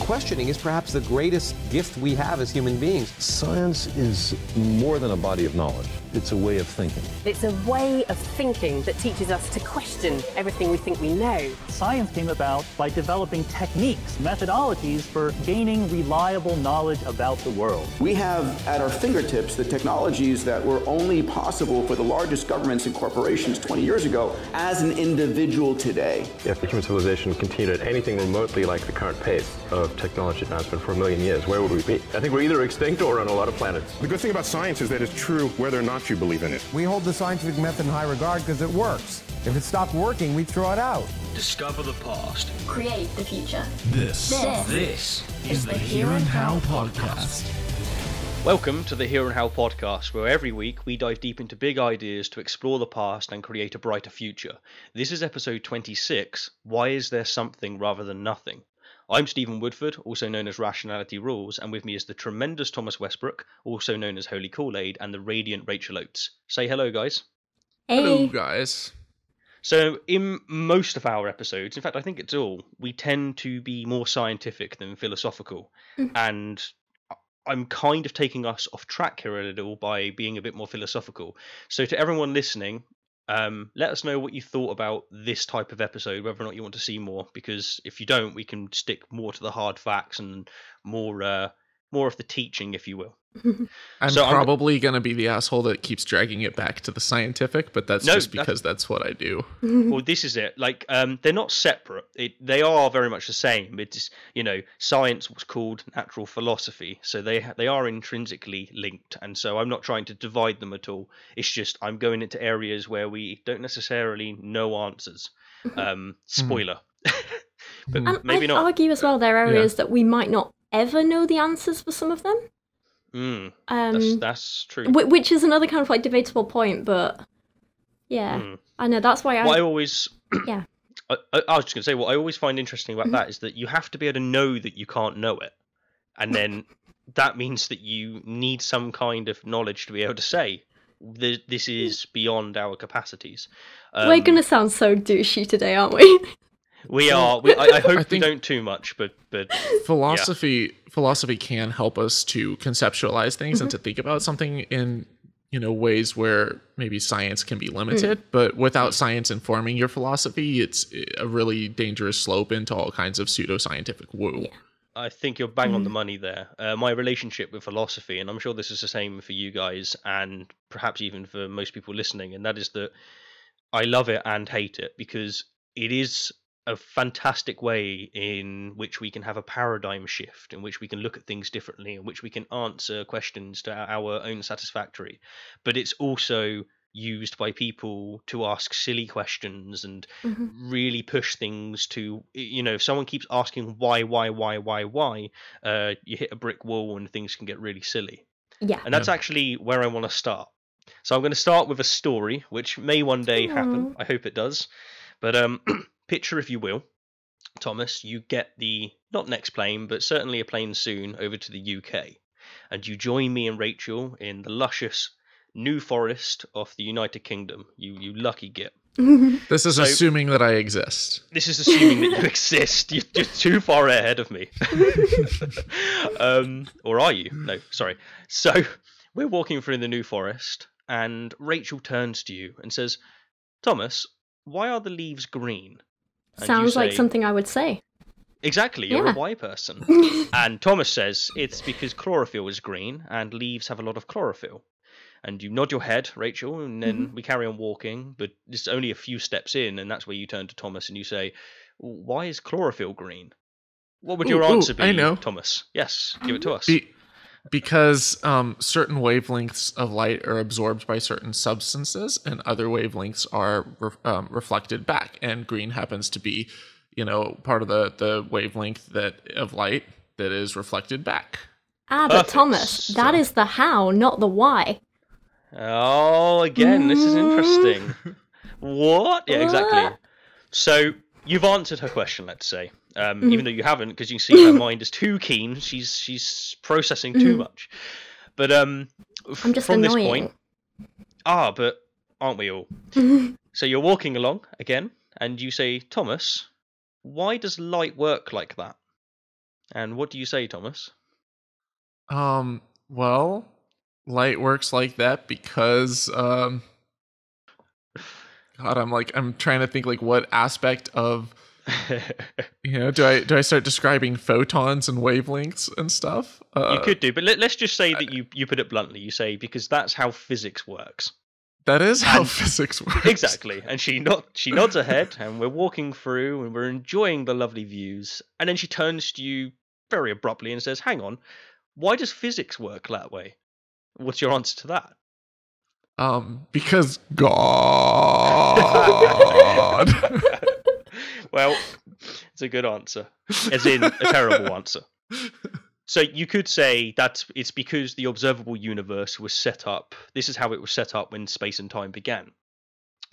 questioning is perhaps the greatest gift we have as human beings. Science is more than a body of knowledge. It's a way of thinking. It's a way of thinking that teaches us to question everything we think we know. Science came about by developing techniques, methodologies for gaining reliable knowledge about the world. We have at our fingertips the technologies that were only possible for the largest governments and corporations 20 years ago as an individual today. If the human civilization continued at anything remotely like the current pace of technology advancement for 1 million years, where would we be? I think we're either extinct or on a lot of planets. The good thing about science is that it's true whether or not you believe in it. We hold the scientific method in high regard because it works. If it stopped working, we'd throw it out. Discover the past. Create the future. This is the Here and How podcast. Welcome to the Here and How podcast, where every week we dive deep into big ideas to explore the past and create a brighter future. This is episode 26, Why is there something rather than nothing? I'm Stephen Woodford, also known as Rationality Rules, and with me is the tremendous Thomas Westbrook, also known as Holy Kool-Aid, and the radiant Rachel Oates. Say hello, guys. Hey. Hello, guys. So, in most of our episodes, in fact, I think it's all, we tend to be more scientific than philosophical, and I'm kind of taking us off track here a little by being a bit more philosophical. So, to everyone listening, let us know what you thought about this type of episode, whether or not you want to see more, because if you don't, we can stick more to the hard facts and more of the teaching, if you will. I'm probably going to be the asshole that keeps dragging it back to the scientific, but that's just because that's what I do. Well, this is it. Like, they're not separate. They are very much the same. It's, science was called natural philosophy, so they are intrinsically linked, and so I'm not trying to divide them at all. It's just I'm going into areas where we don't necessarily know answers. Spoiler. But maybe not. I'd argue as well there are areas that we might not ever know the answers for some of them. That's true. Which is another kind of like debatable point, but I know that's why I always I was just gonna say what I always find interesting about that is that you have to be able to know that you can't know it, and then that means that you need some kind of knowledge to be able to say this is beyond our capacities. We're gonna sound so douchey today, aren't we? We are. I hope we don't too much, but philosophy can help us to conceptualize things and to think about something in ways where maybe science can be limited. But without science informing your philosophy, it's a really dangerous slope into all kinds of pseudoscientific woo. Yeah. I think you're bang on the money there. My relationship with philosophy, and I'm sure this is the same for you guys, and perhaps even for most people listening, and that is that I love it and hate it because it is a fantastic way in which we can have a paradigm shift, in which we can look at things differently, in which we can answer questions to our own satisfactory. But it's also used by people to ask silly questions and really push things to, if someone keeps asking why, you hit a brick wall and things can get really silly. Yeah. And that's actually where I want to start. So I'm going to start with a story, which may one day happen. I hope it does. But picture, if you will, Thomas, you get the, not next plane, but certainly a plane soon over to the UK. And you join me and Rachel in the luscious New Forest of the United Kingdom. You lucky git. This is assuming that I exist. This is assuming that you exist. You're too far ahead of me. Or are you? No, sorry. So we're walking through the New Forest, and Rachel turns to you and says, Thomas, why are the leaves green? And sounds like something I would say. Exactly, you're a why person. And Thomas says it's because chlorophyll is green and leaves have a lot of chlorophyll. And you nod your head, Rachel, and then we carry on walking, but it's only a few steps in, and that's where you turn to Thomas and you say, why is chlorophyll green? What would your answer be, I know. Thomas? Yes, give it to us. Because certain wavelengths of light are absorbed by certain substances, and other wavelengths are reflected back. And green happens to be, part of the wavelength of light that is reflected back. But perfect. Thomas, that is the how, not the why. Oh, again, this is interesting. What? Yeah, exactly. So you've answered her question, let's say. Even though you haven't, because you can see her mind is too keen. She's processing too much. But I'm just from annoying. This point, but aren't we all? So you're walking along again, and you say, Thomas, why does light work like that? And what do you say, Thomas? Well, light works like that because God, I'm trying to think like what aspect of do I start describing photons and wavelengths and stuff? You could do, but let's just say that you put it bluntly. You say because that's how physics works. That is how physics works. Exactly. And she nods her head, and we're walking through, and we're enjoying the lovely views. And then she turns to you very abruptly and says, "Hang on, why does physics work that way?" What's your answer to that? Because God. Well, it's a good answer, as in a terrible answer. So you could say that it's because the observable universe was set up. This is how it was set up when space and time began.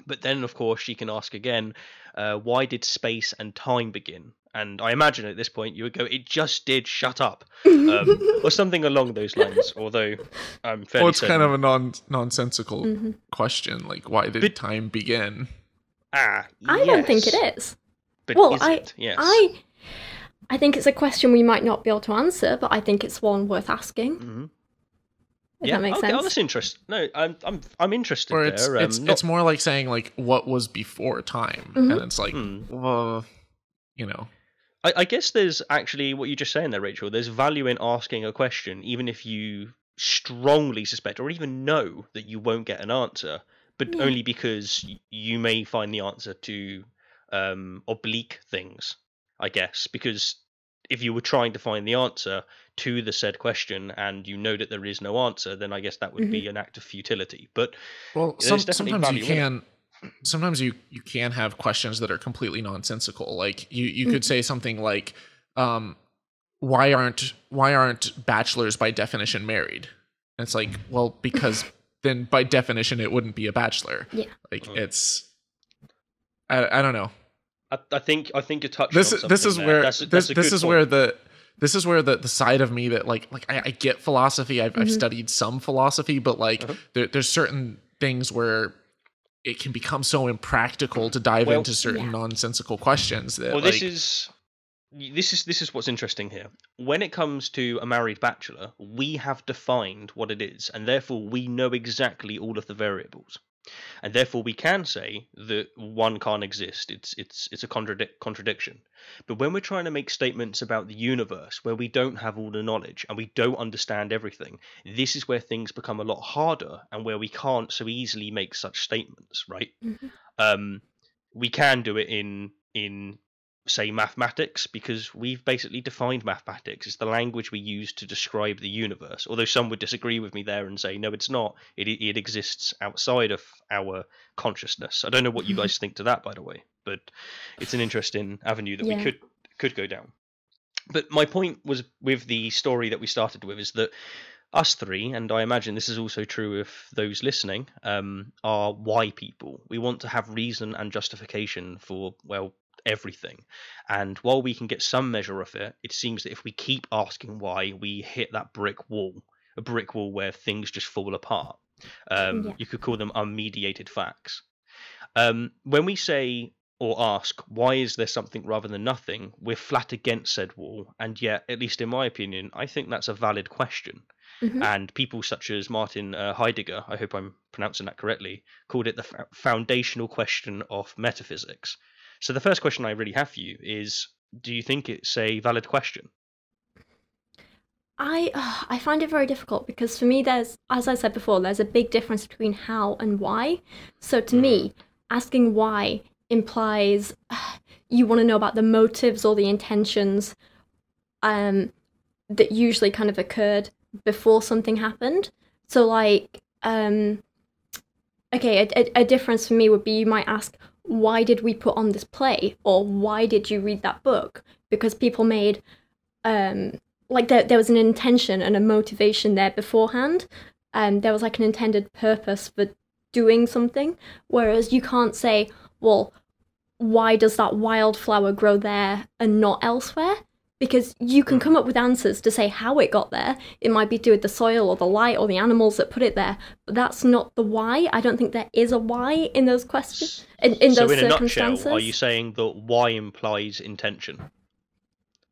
But then, of course, she can ask again, why did space and time begin? And I imagine at this point you would go, it just did, shut up. Or something along those lines, although I'm fairly it's certain. kind of a nonsensical question, like why did time begin? I don't think it is. But well, is it? Yes. I think it's a question we might not be able to answer, but I think it's one worth asking. Mm-hmm. If that makes sense. Oh, that's interesting. No, I'm interested Or there. It's more like saying like what was before time, and it's like, well, I guess there's actually what you're just saying there, Rachel. There's value in asking a question, even if you strongly suspect or even know that you won't get an answer, but only because you may find the answer to oblique things. I guess, because if you were trying to find the answer to the said question and you know that there is no answer, then I guess that would be an act of futility. But sometimes you can. Sometimes you can have questions that are completely nonsensical. Like you could say something like, "Why aren't bachelors by definition married?" And it's like, well, because then by definition it wouldn't be a bachelor. Yeah, like it's. I don't know. I think you're touching on something. This is where this is where the side of me that like I get philosophy. I've studied some philosophy, but like there's certain things where it can become so impractical to dive into certain nonsensical questions that. Well, this is what's interesting here. When it comes to a married bachelor, we have defined what it is, and therefore we know exactly all of the variables. And therefore we can say that one can't exist. It's a contradiction. But when we're trying to make statements about the universe where we don't have all the knowledge and we don't understand everything, this is where things become a lot harder and where we can't so easily make such statements, right? We can do it in say mathematics, because we've basically defined mathematics. It's the language we use to describe the universe, although some would disagree with me there and say no, it's not. It exists outside of our consciousness. I don't know what you guys think to that, by the way, but it's an interesting avenue that we could go down. But my point was with the story that we started with is that us three, and I imagine this is also true of those listening, are why people. We want to have reason and justification for, well, everything. And while we can get some measure of it, it seems that if we keep asking why, we hit that brick wall, a brick wall where things just fall apart. You could call them unmediated facts. When we say or ask, why is there something rather than nothing, we're flat against said wall. And yet, at least in my opinion, I think that's a valid question. And people such as Martin Heidegger, I hope I'm pronouncing that correctly, called it the foundational question of metaphysics. So the first question I really have for you is, do you think it's a valid question? I find it very difficult because for me there's, as I said before, there's a big difference between how and why. So to me, asking why implies you want to know about the motives or the intentions that usually kind of occurred before something happened. So like, a difference for me would be you might ask, why did we put on this play? Or why did you read that book? Because people made, like there was an intention and a motivation there beforehand. There was like an intended purpose for doing something. Whereas you can't say, well, why does that wildflower grow there and not elsewhere? Because you can come up with answers to say how it got there. It might be to do with the soil or the light or the animals that put it there, but that's not the why. I don't think there is a why in those questions, in those circumstances. Nutshell, are you saying that why implies intention?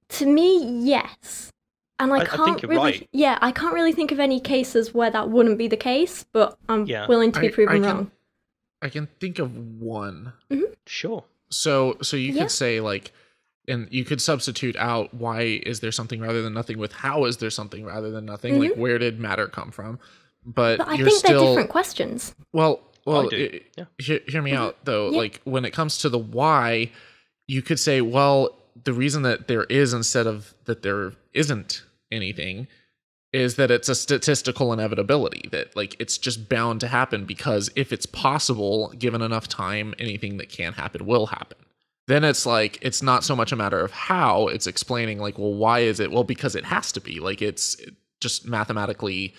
To me, yes. And I can't think you're really, right. yeah, I can't really think of any cases where that wouldn't be the case, but I'm willing to be proven wrong. I can think of one. Mm-hmm. Sure. So you could say like, and you could substitute out why is there something rather than nothing with how is there something rather than nothing? Like where did matter come from? But I you're think still, they're different questions. Well, hear me Mm-hmm. out though. Yeah. Like when it comes to the why, you could say, well, the reason that there is instead of that there isn't anything is that it's a statistical inevitability, that like it's just bound to happen, because if it's possible, given enough time, anything that can happen will happen. Then it's like, it's not so much a matter of how, it's explaining like, well, why is it? Well, because it has to be. Like it's just mathematically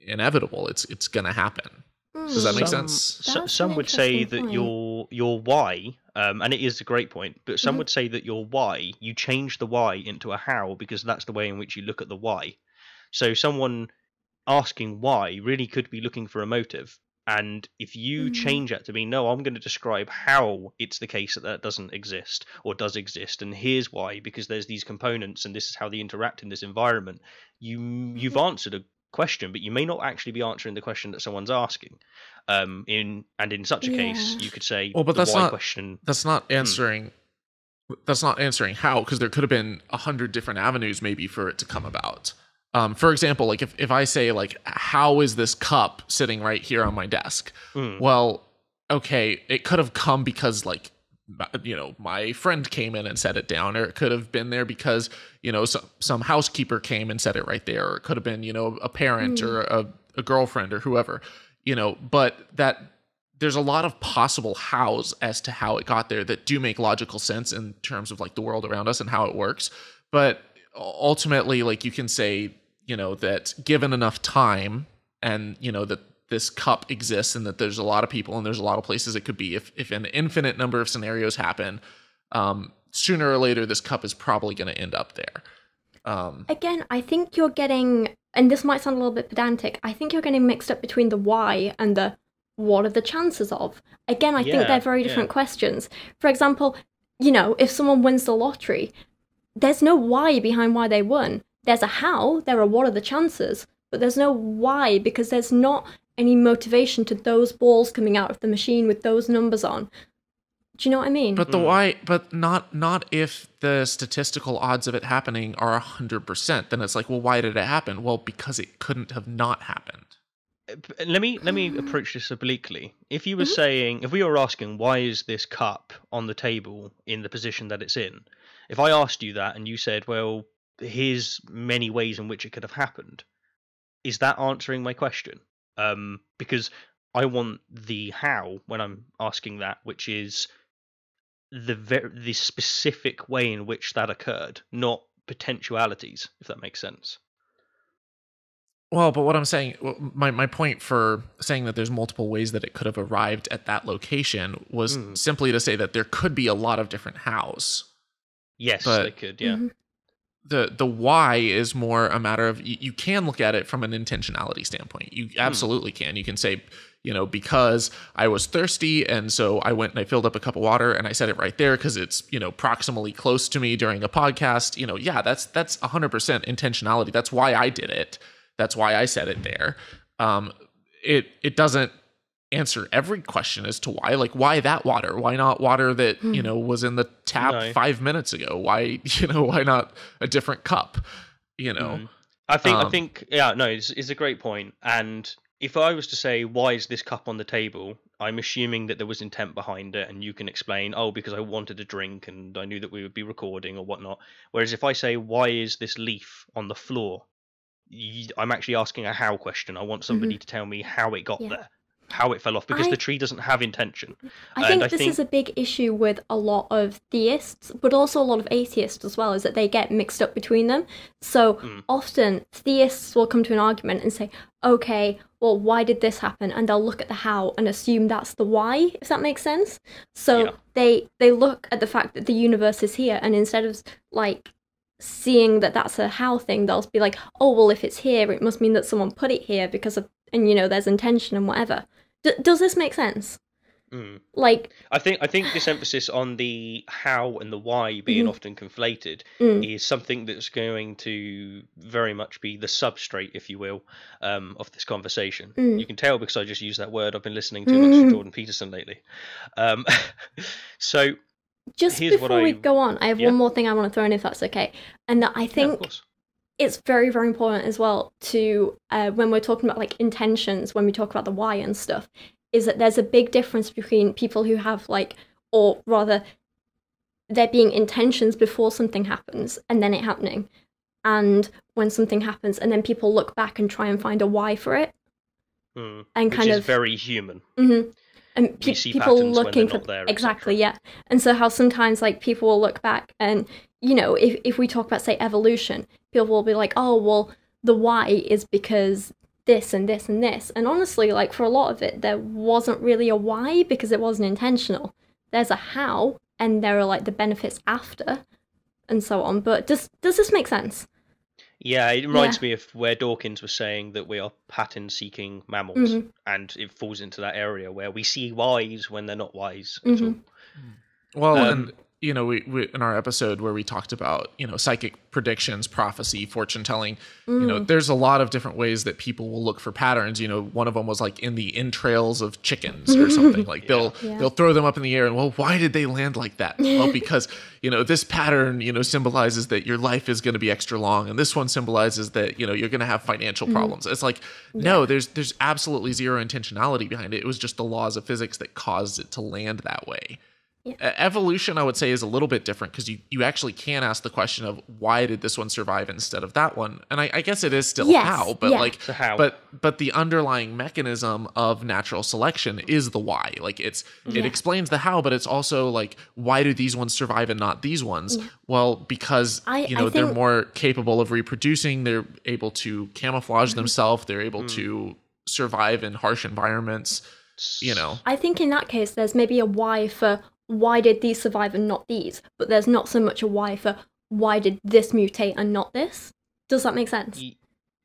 inevitable. It's gonna happen. Does that make sense? Some would say that your why, and it is a great point, but some would say that your why, you change the why into a how, because that's the way in which you look at the why. So someone asking why really could be looking for a motive. And if you change that to be, no, I'm going to describe how it's the case that that doesn't exist or does exist, and here's why, because there's these components and this is how they interact in this environment, you've answered a question, but you may not actually be answering the question that someone's asking. In such a case, you could say, well, but that's why not question. That's not answering. That's not answering how, because there could have been 100 different avenues maybe for it to come about. For example, like if I say like, how is this cup sitting right here on my desk? Well, okay, it could have come because like, you know, my friend came in and set it down, or it could have been there because, you know, some housekeeper came and set it right there, or it could have been, you know, a parent or a girlfriend or whoever, you know, but that there's a lot of possible hows as to how it got there that do make logical sense in terms of like the world around us and how it works. But ultimately, like you can say, you know, that given enough time and, you know, that this cup exists and that there's a lot of people and there's a lot of places it could be, if an infinite number of scenarios happen, sooner or later this cup is probably going to end up there. Again, I think you're getting, and this might sound a little bit pedantic, I think you're getting mixed up between the why and the what are the chances of. Again, I think they're very different questions. For example, you know, if someone wins the lottery, there's no why behind why they won. There's a how, there are what are the chances, but there's no why, because there's not any motivation to those balls coming out of the machine with those numbers on. Do you know what I mean? But the why, but not if the statistical odds of it happening are 100%. Then it's like, well, why did it happen? Well, because it couldn't have not happened. Let me approach this obliquely. If you were saying, if we were asking, why is this cup on the table in the position that it's in? If I asked you that and you said, well, here's many ways in which it could have happened, is that answering my question? Because I want the how when I'm asking that, which is the specific way in which that occurred, not potentialities, if that makes sense. Well, but what I'm saying, my point for saying that there's multiple ways that it could have arrived at that location was simply to say that there could be a lot of different hows. Yes, they could, yeah. The why is more a matter of, you can look at it from an intentionality standpoint. You absolutely can. You can say, you know, because I was thirsty and so I went and I filled up a cup of water and I set it right there because it's, you know, proximally close to me during a podcast. You know, yeah, that's 100% intentionality. That's why I did it. That's why I set it there. It doesn't answer every question as to why. Like, why that water? Why not water that, you know, was in the tap 5 minutes ago? Why, you know, why not a different cup? You know? I think, yeah, no, it's a great point. And if I was to say, why is this cup on the table? I'm assuming that there was intent behind it, and you can explain, oh, because I wanted a drink and I knew that we would be recording or whatnot. Whereas if I say, why is this leaf on the floor? I'm actually asking a how question. I want somebody to tell me how it got there, how it fell off, because the tree doesn't have intention. I think this is a big issue with a lot of theists, but also a lot of atheists as well, is that they get mixed up between them. So often theists will come to an argument and say, okay, well, why did this happen? And they'll look at the how and assume that's the why, if that makes sense. So they look at the fact that the universe is here, and instead of like seeing that that's a how thing, they'll be like, oh, well, if it's here, it must mean that someone put it here because of, and you know, there's intention and whatever. Does this make sense? Like, I think this emphasis on the how and the why being often conflated is something that's going to very much be the substrate, if you will, of this conversation. You can tell because I just used that word. I've been listening too much to Jordan Peterson lately. So just here's before we go on, I have one more thing I want to throw in, if that's okay, and that I think it's very, very important as well to when we're talking about like intentions, when we talk about the why and stuff, is that there's a big difference between people who have like, or rather, there being intentions before something happens and then it happening, and when something happens and then people look back and try and find a why for it, and which kind is of very human. And we see people patterns looking when they're not for there, exactly, yeah. And so how sometimes like people will look back and, you know, if we talk about say evolution, people will be like, oh well, the why is because this and this and this. And honestly, like for a lot of it, there wasn't really a why because it wasn't intentional. There's a how, and there are like the benefits after, and so on. But does this make sense? Yeah, it reminds me of where Dawkins was saying that we are pattern-seeking mammals, and it falls into that area where we see whys when they're not wise at all. Well, and you know, we in our episode where we talked about, you know, psychic predictions, prophecy, fortune telling, you know, there's a lot of different ways that people will look for patterns. You know, one of them was like in the entrails of chickens or something. Like they'll throw them up in the air and, well, why did they land like that? Well, because, you know, this pattern, you know, symbolizes that your life is going to be extra long, and this one symbolizes that, you know, you're going to have financial problems. It's like, no, there's absolutely zero intentionality behind it. It was just the laws of physics that caused it to land that way. Evolution, I would say, is a little bit different because you actually can ask the question of why did this one survive instead of that one, and I guess it is still how, but like how. but the underlying mechanism of natural selection is the why. Like it explains the how, but it's also like, why do these ones survive and not these ones? Well, because they're more capable of reproducing, they're able to camouflage themselves, they're able to survive in harsh environments. You know, I think in that case, there's maybe a why for why did these survive and not these, but there's not so much a why for why did this mutate and not this. Does that make sense?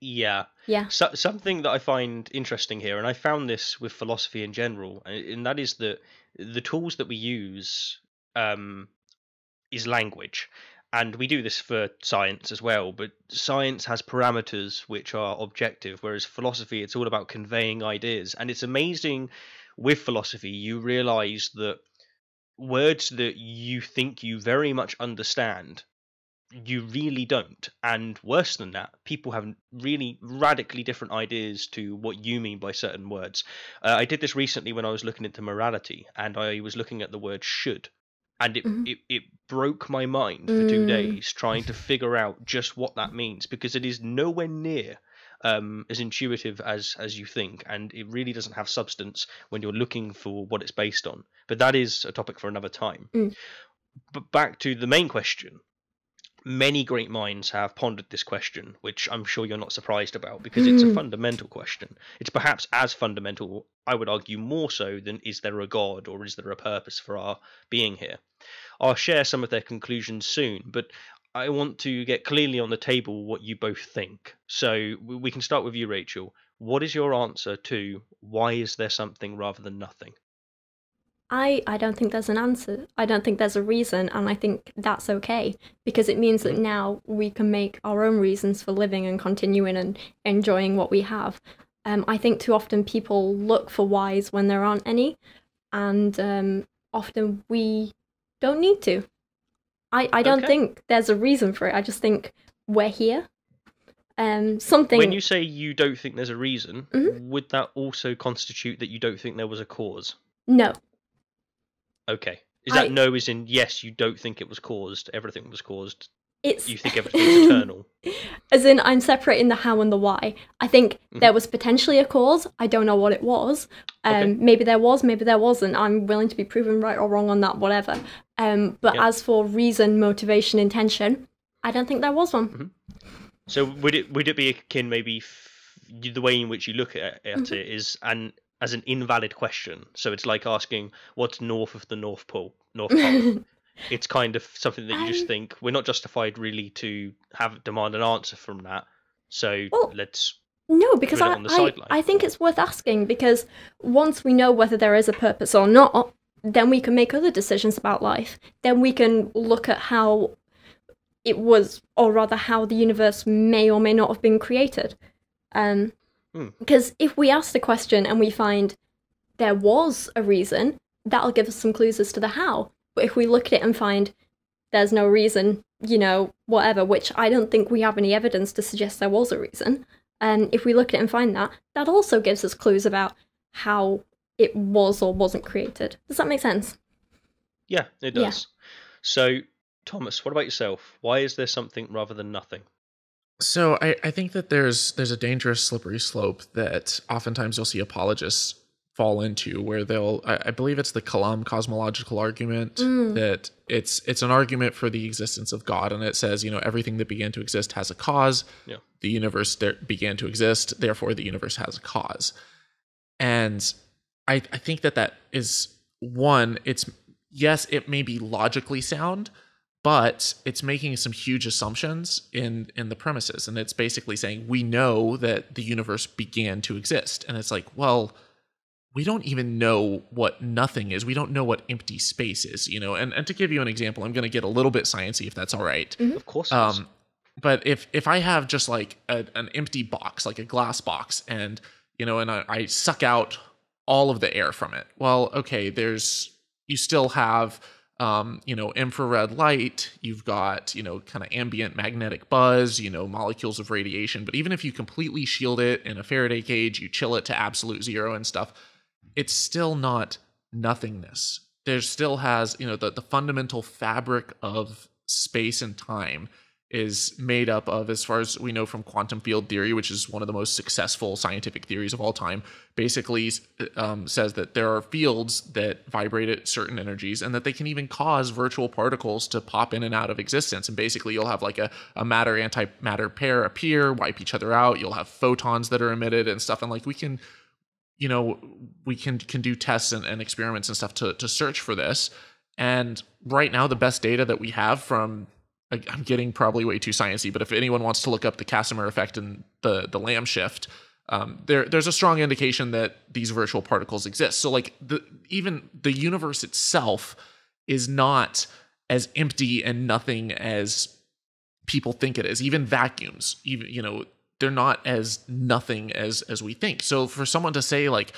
Yeah. So, something that I find interesting here, and I found this with philosophy in general, and that is that the tools that we use is language. And we do this for science as well, but science has parameters which are objective, whereas philosophy, it's all about conveying ideas. And it's amazing with philosophy, you realize that words that you think you very much understand, you really don't. And worse than that, people have really radically different ideas to what you mean by certain words. I did this recently when I was looking into morality, and I was looking at the word should. And it broke my mind for 2 days trying to figure out just what that means, because it is nowhere near as intuitive as you think, and it really doesn't have substance when you're looking for what it's based on. But that is a topic for another time. But back to the main question. Many great minds have pondered this question, which I'm sure you're not surprised about, because it's a fundamental question. It's perhaps as fundamental, I would argue, more so than is there a God or is there a purpose for our being here? I'll share some of their conclusions soon, but I want to get clearly on the table what you both think. So we can start with you, Rachel. What is your answer to why is there something rather than nothing? I don't think there's an answer. I don't think there's a reason, and I think that's okay, because it means that now we can make our own reasons for living and continuing and enjoying what we have. I think too often people look for whys when there aren't any, and often we don't need to. I don't think there's a reason for it. I just think we're here. Something. When you say you don't think there's a reason, would that also constitute that you don't think there was a cause? No. Okay. Is that no as in yes, you don't think it was caused, everything was caused? You think everything's eternal? As in, I'm separating the how and the why. I think there was potentially a cause. I don't know what it was. Maybe there was, maybe there wasn't. I'm willing to be proven right or wrong on that, whatever. But as for reason, motivation, intention, I don't think there was one. So would it be akin, maybe the way in which you look at it is as an invalid question? So it's like asking what's north of the North Pole. It's kind of something that you just think we're not justified really to demand an answer from that. So let's No, because I think it's worth asking, because once we know whether there is a purpose or not, then we can make other decisions about life. Then we can look at how it was, or rather how the universe may or may not have been created. Because if we ask the question and we find there was a reason, that'll give us some clues as to the how. But if we look at it and find there's no reason, whatever, which I don't think we have any evidence to suggest there was a reason, if we look at it and find that, that also gives us clues about how it was or wasn't created. Does that make sense? Yeah, it does. Yeah. So, Thomas, what about yourself? Why is there something rather than nothing? So I think that there's a dangerous slippery slope that oftentimes you'll see apologists fall into, where I believe it's the Kalam cosmological argument, that it's an argument for the existence of God, and it says, everything that began to exist has a cause. Yeah. The universe began to exist, therefore the universe has a cause. And I think that is one, yes, it may be logically sound, but it's making some huge assumptions in the premises. And it's basically saying, we know that the universe began to exist. And it's like, well, we don't even know what nothing is. We don't know what empty space is, And to give you an example, I'm going to get a little bit sciencey, if that's all right. Mm-hmm. Of course. But if I have just like an empty box, like a glass box, and and I suck out all of the air from it, well, okay, you still have infrared light, you've got, kind of ambient magnetic buzz, molecules of radiation. But even if you completely shield it in a Faraday cage, you chill it to absolute zero and stuff, it's still not nothingness. There still has, the fundamental fabric of space and time is made up of, as far as we know from quantum field theory, which is one of the most successful scientific theories of all time, basically says that there are fields that vibrate at certain energies and that they can even cause virtual particles to pop in and out of existence. And basically you'll have like a matter-antimatter pair appear, wipe each other out. You'll have photons that are emitted and stuff. And like we can do tests and experiments and stuff to search for this. And right now, the best data that we have from, I'm getting probably way too sciencey, but if anyone wants to look up the Casimir effect and the Lamb shift, there's a strong indication that these virtual particles exist. So like even the universe itself is not as empty and nothing as people think it is. Even vacuums, they're not as nothing as we think. So for someone to say like,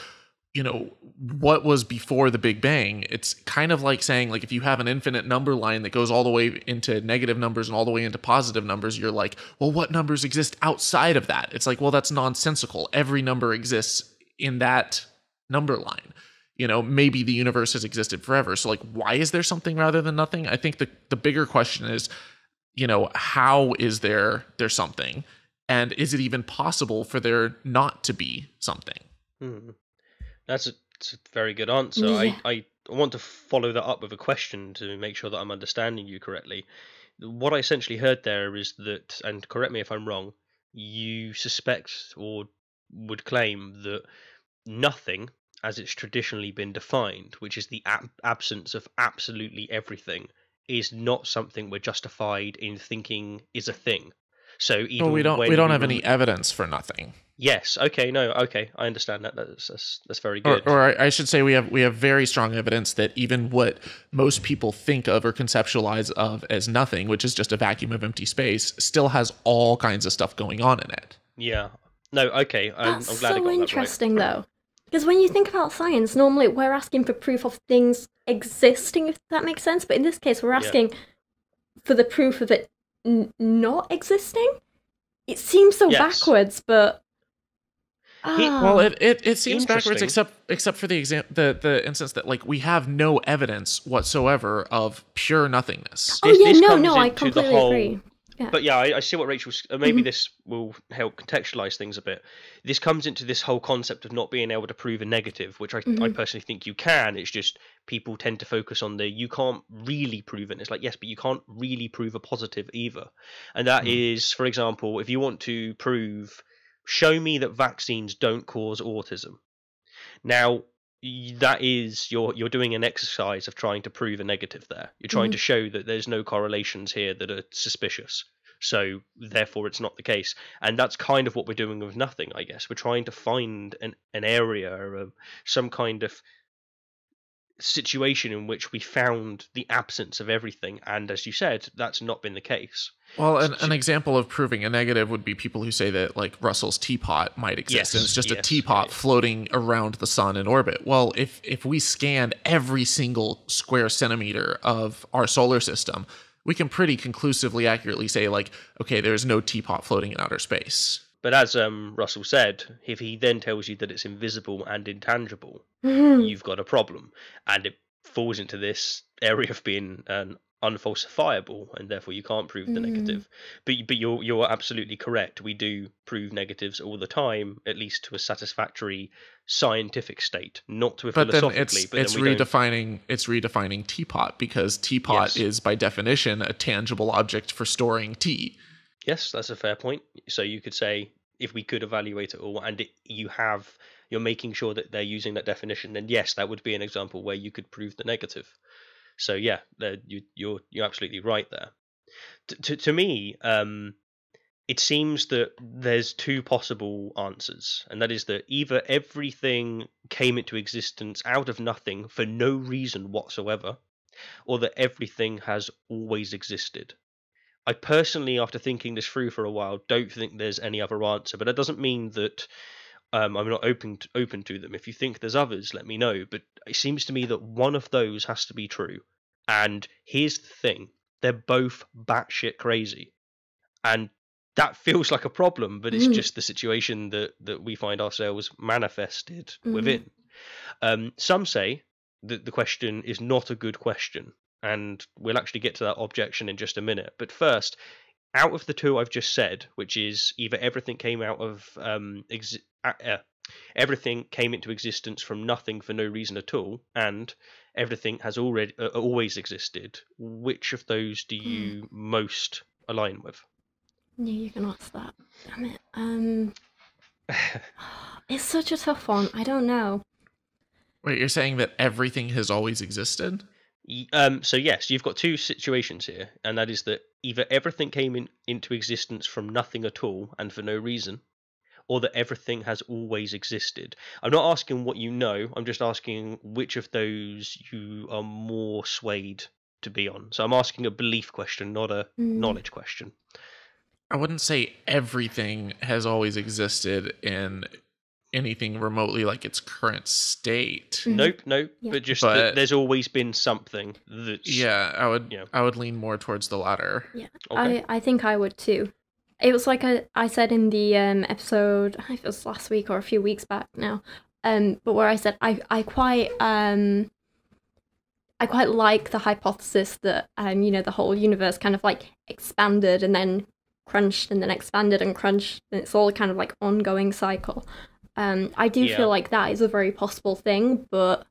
what was before the Big Bang, it's kind of like saying, like, if you have an infinite number line that goes all the way into negative numbers and all the way into positive numbers, you're like, well, what numbers exist outside of that? It's like, well, that's nonsensical. Every number exists in that number line. Maybe the universe has existed forever. So like, why is there something rather than nothing? I think the bigger question is, how is there something? And is it even possible for there not to be something? Hmm. That's a very good answer. Yeah. I want to follow that up with a question to make sure that I'm understanding you correctly. What I essentially heard there is that, and correct me if I'm wrong, you suspect or would claim that nothing, as it's traditionally been defined, which is the absence of absolutely everything, is not something we're justified in thinking is a thing. So even we don't have any evidence for nothing. Yes. Okay. No. Okay. I understand that. That's very good. Or I should say we have very strong evidence that even what most people think of or conceptualize of as nothing, which is just a vacuum of empty space, still has all kinds of stuff going on in it. Yeah. No. Okay. I'm glad I got that right. So interesting, though, because when you think about science, normally we're asking for proof of things existing, if that makes sense. But in this case, we're asking for the proof of it not existing. It seems so backwards, but. Well, it seems backwards, except for the instance that like we have no evidence whatsoever of pure nothingness. I completely agree. Yeah. But yeah, I see what Rachel's. Maybe this will help contextualize things a bit. This comes into this whole concept of not being able to prove a negative, which I personally think you can. It's just people tend to focus on you can't really prove it. It's like, yes, but you can't really prove a positive either. And that is, for example, if you want to prove, show me that vaccines don't cause autism. Now, that is you're doing an exercise of trying to prove a negative there. You're trying to show that there's no correlations here that are suspicious. So therefore it's not the case. And that's kind of what we're doing with nothing, I guess. We're trying to find an area or some kind of situation in which we found the absence of everything, and as you said, that's not been the case. Well, an example of proving a negative would be people who say that like Russell's teapot might exist, and it's just a teapot floating around the sun in orbit. Well, if we scanned every single square centimeter of our solar system, we can pretty conclusively accurately say like, okay, there's no teapot floating in outer space. But as Russell said, if he then tells you that it's invisible and intangible, you've got a problem. And it falls into this area of being unfalsifiable, and therefore you can't prove the negative. But you're absolutely correct. We do prove negatives all the time, at least to a satisfactory scientific state, not to a philosophically. But it's redefining teapot, because teapot is by definition a tangible object for storing tea. Yes, that's a fair point. So you could say, if we could evaluate it all, and you're making sure that they're using that definition, then yes, that would be an example where you could prove the negative. So yeah, you're absolutely right there. To me, it seems that there's two possible answers, and that is that either everything came into existence out of nothing for no reason whatsoever, or that everything has always existed. I personally, after thinking this through for a while, don't think there's any other answer, but that doesn't mean that I'm not open to them. If you think there's others, let me know. But it seems to me that one of those has to be true. And here's the thing. They're both batshit crazy. And that feels like a problem, but it's just the situation that we find ourselves manifested within. Some say that the question is not a good question. And we'll actually get to that objection in just a minute. But first, out of the two I've just said, which is either everything came out of everything came into existence from nothing for no reason at all, and everything has always existed, which of those do you most align with? Yeah, you can ask that. Damn it. It's such a tough one. I don't know. Wait, you're saying that everything has always existed? So yes, you've got two situations here, and that is that either everything came into existence from nothing at all and for no reason, or that everything has always existed. I'm not asking what you know, I'm just asking which of those you are more swayed to be on. So I'm asking a belief question, not a knowledge question. I wouldn't say everything has always existed in anything remotely like its current state. Nope. But just that there's always been something that's... Yeah, I would lean more towards the latter. Yeah, okay. I think I would too. It was like I said in the episode, I think it was last week or a few weeks back now, but where I said I quite like the hypothesis that the whole universe kind of like expanded and then crunched and then expanded and crunched, and it's all kind of like ongoing cycle. I do feel like that is a very possible thing, but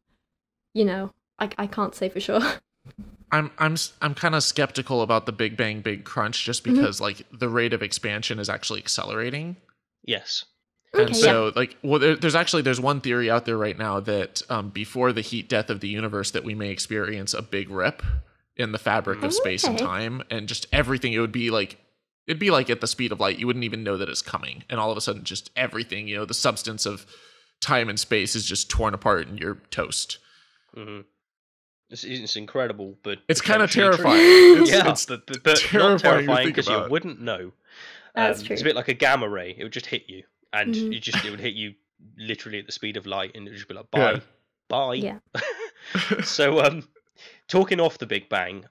I can't say for sure. I'm kind of skeptical about the Big Bang Big Crunch, just because like the rate of expansion is actually accelerating. Yes. And so there's one theory out there right now that before the heat death of the universe that we may experience a big rip in the fabric of space and time, and just everything, it'd be like at the speed of light. You wouldn't even know that it's coming, and all of a sudden just everything, the substance of time and space is just torn apart and you're toast. It's incredible, but it's kind of terrifying. It's but terrifying, not terrifying because you wouldn't know. That's true. It's a bit like a gamma ray. It would just hit you, and it would hit you literally at the speed of light, and it would just be like bye. Yeah. So talking off the Big Bang,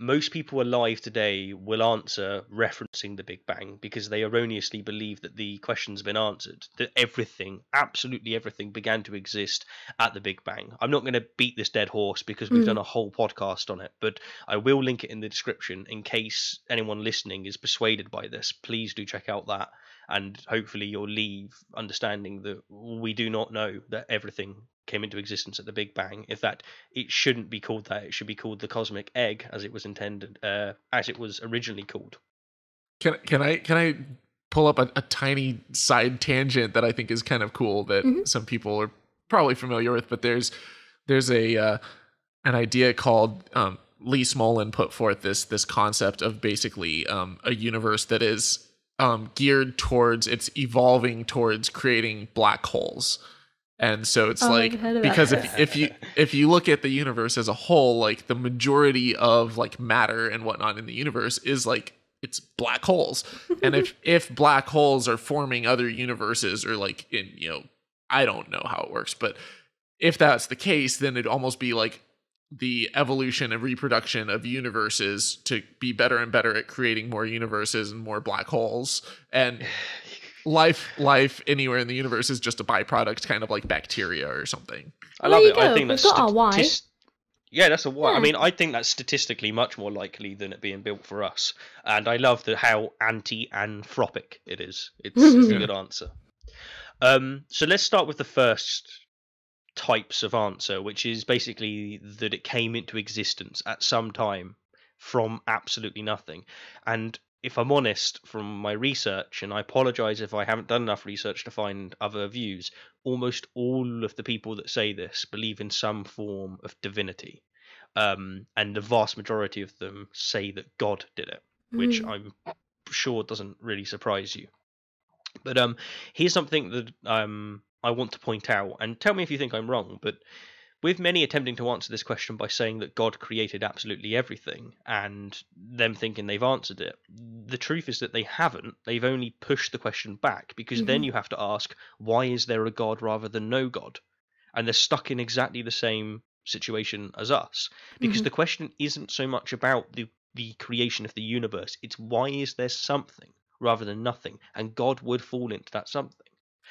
most people alive today will answer referencing the Big Bang because they erroneously believe that the question's been answered, that everything, absolutely everything, began to exist at the Big Bang. I'm not going to beat this dead horse because we've done a whole podcast on it, but I will link it in the description in case anyone listening is persuaded by this. Please do check out that, and hopefully you'll leave understanding that we do not know that everything came into existence at the Big Bang. In fact, it shouldn't be called that. It should be called the cosmic egg, as it was intended, as it was originally called. Can I pull up a tiny side tangent that I think is kind of cool that some people are probably familiar with? But there's an idea called Lee Smolin put forth this concept of basically a universe that is geared towards, it's evolving towards creating black holes. And so it's because if you look at the universe as a whole, like the majority of like matter and whatnot in the universe is like, it's black holes. And if black holes are forming other universes, or like in, I don't know how it works, but if that's the case, then it'd almost be like the evolution and reproduction of universes to be better and better at creating more universes and more black holes. And life anywhere in the universe is just a byproduct, kind of like bacteria or something. I love it. I think that's got our why. Yeah, that's a why. Yeah. I mean, I think that's statistically much more likely than it being built for us. And I love how anti-anthropic it is. It's a good answer. So let's start with the first types of answer, which is basically that it came into existence at some time from absolutely nothing. And if I'm honest, from my research, and I apologize if I haven't done enough research to find other views, almost all of the people that say this believe in some form of divinity. And the vast majority of them say that God did it, which I'm sure doesn't really surprise you. But here's something that I want to point out, and tell me if you think I'm wrong, but with many attempting to answer this question by saying that God created absolutely everything, and them thinking they've answered it, the truth is that they haven't. They've only pushed the question back, because then you have to ask, why is there a God rather than no God? And they're stuck in exactly the same situation as us, because the question isn't so much about the creation of the universe, it's why is there something rather than nothing, and God would fall into that something.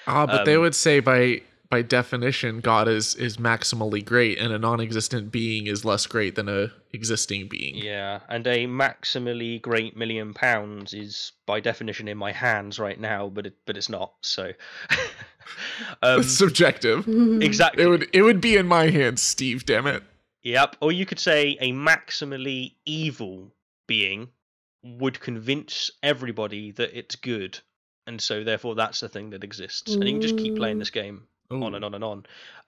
But they would say by definition, God is maximally great, and a non-existent being is less great than a existing being. Yeah, and a maximally great £1 million is by definition in my hands right now, but it's not. So it's subjective. Exactly. It would be in my hands, Steve. Damn it. Yep. Or you could say a maximally evil being would convince everybody that it's good, and so therefore that's the thing that exists. And you can just keep playing this game on and on and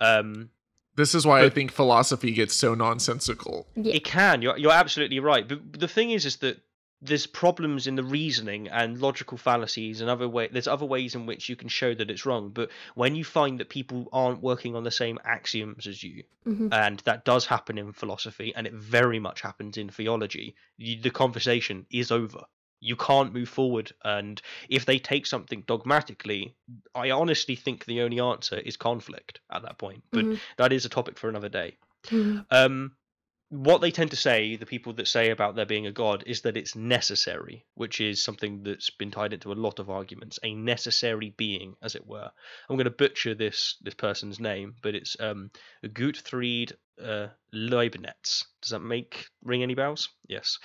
on. This is why I think philosophy gets so nonsensical. Yeah. It can. You're absolutely right. But the thing is that there's problems in the reasoning and logical fallacies, and there's other ways in which you can show that it's wrong. But when you find that people aren't working on the same axioms as you, and that does happen in philosophy, and it very much happens in theology, the conversation is over. You can't move forward, and if they take something dogmatically, I honestly think the only answer is conflict at that point. But that is a topic for another day. What they tend to say, the people that say about there being a God, is that it's necessary, which is something that's been tied into a lot of arguments. A necessary being, as it were. I'm going to butcher this person's name, but it's Gottfried Leibniz. Does that ring any bells? Yes.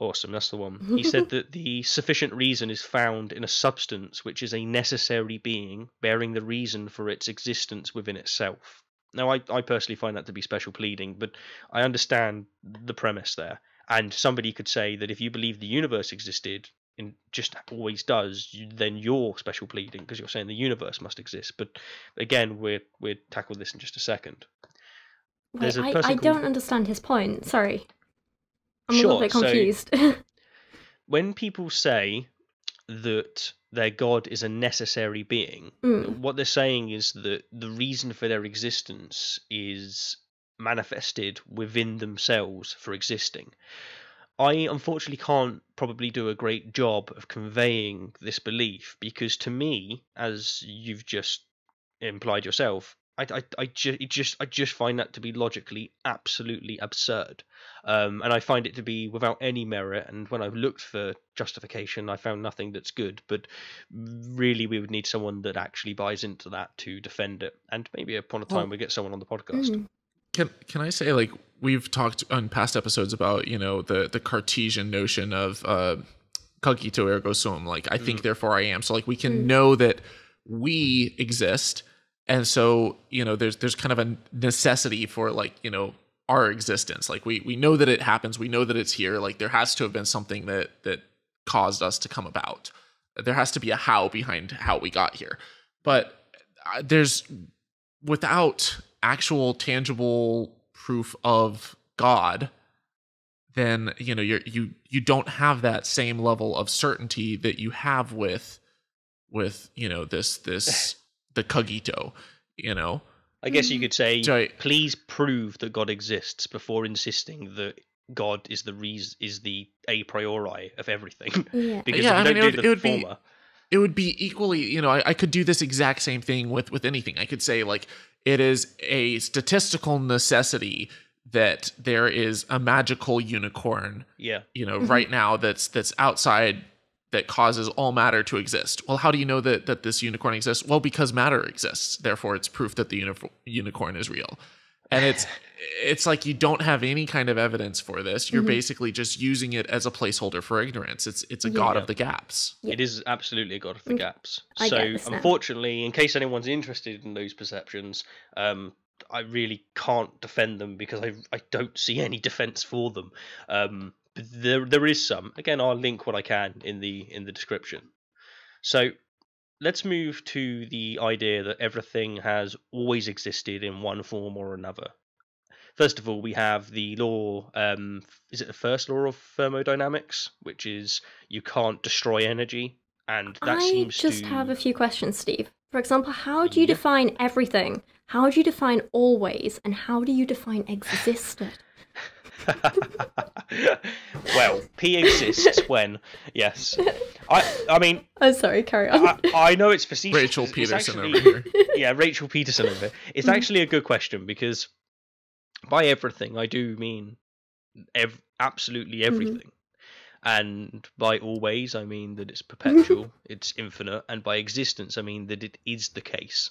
Awesome, that's the one. He said that the sufficient reason is found in a substance which is a necessary being, bearing the reason for its existence within itself. Now, I personally find that to be special pleading, but I understand the premise there. And somebody could say that if you believe the universe existed, and just always does, then you're special pleading, because you're saying the universe must exist. But again, we'll tackle this in just a second. Wait, I don't understand his point, sorry. I'm a little bit confused. So, when people say that their God is a necessary being, what they're saying is that the reason for their existence is manifested within themselves for existing. I unfortunately can't probably do a great job of conveying this belief, because to me, as you've just implied yourself, I just find that to be logically absolutely absurd, and I find it to be without any merit. And when I've looked for justification, I found nothing that's good. But really, we would need someone that actually buys into that to defend it. And maybe upon a time we get someone on the podcast. Can I say, like, we've talked on past episodes about, the Cartesian notion of cogito ergo sum, like I think therefore I am. So like we can know that we exist. And so, there's kind of a necessity for, like, our existence. Like we know that it happens. We know that it's here. Like there has to have been something that caused us to come about. There has to be a how behind how we got here. But without actual tangible proof of God, then you don't have that same level of certainty that you have with this the cogito. I guess you could say, So please prove that God exists before insisting that God is the a priori of everything. Yeah. Because if you don't do the former, it would be equally, I could do this exact same thing with anything. I could say, like, it is a statistical necessity that there is a magical unicorn, right now that's outside, that causes all matter to exist. Well, how do you know that this unicorn exists? Well, because matter exists. Therefore, it's proof that the unicorn is real. And it's like you don't have any kind of evidence for this. You're basically just using it as a placeholder for ignorance. It's a god of the gaps. It is absolutely a god of the gaps. I So, get this now. unfortunately, in case anyone's interested in those perceptions, I really can't defend them because I don't see any defense for them. But there is some. Again, I'll link what I can in the description. So let's move to the idea that everything has always existed in one form or another. First of all, we have the law, is it the first law of thermodynamics, which is you can't destroy energy, and that seems to... I just have a few questions, Steve. For example, how do you define everything? How do you define always? And how do you define existed? Well, P exists when, yes. I mean... I'm sorry, carry on. I know it's facetious. Rachel Peterson over here. Yeah, Rachel Peterson over here. It's actually a good question, because by everything, I do mean absolutely everything. And by always, I mean that it's perpetual, it's infinite, and by existence, I mean that it is the case.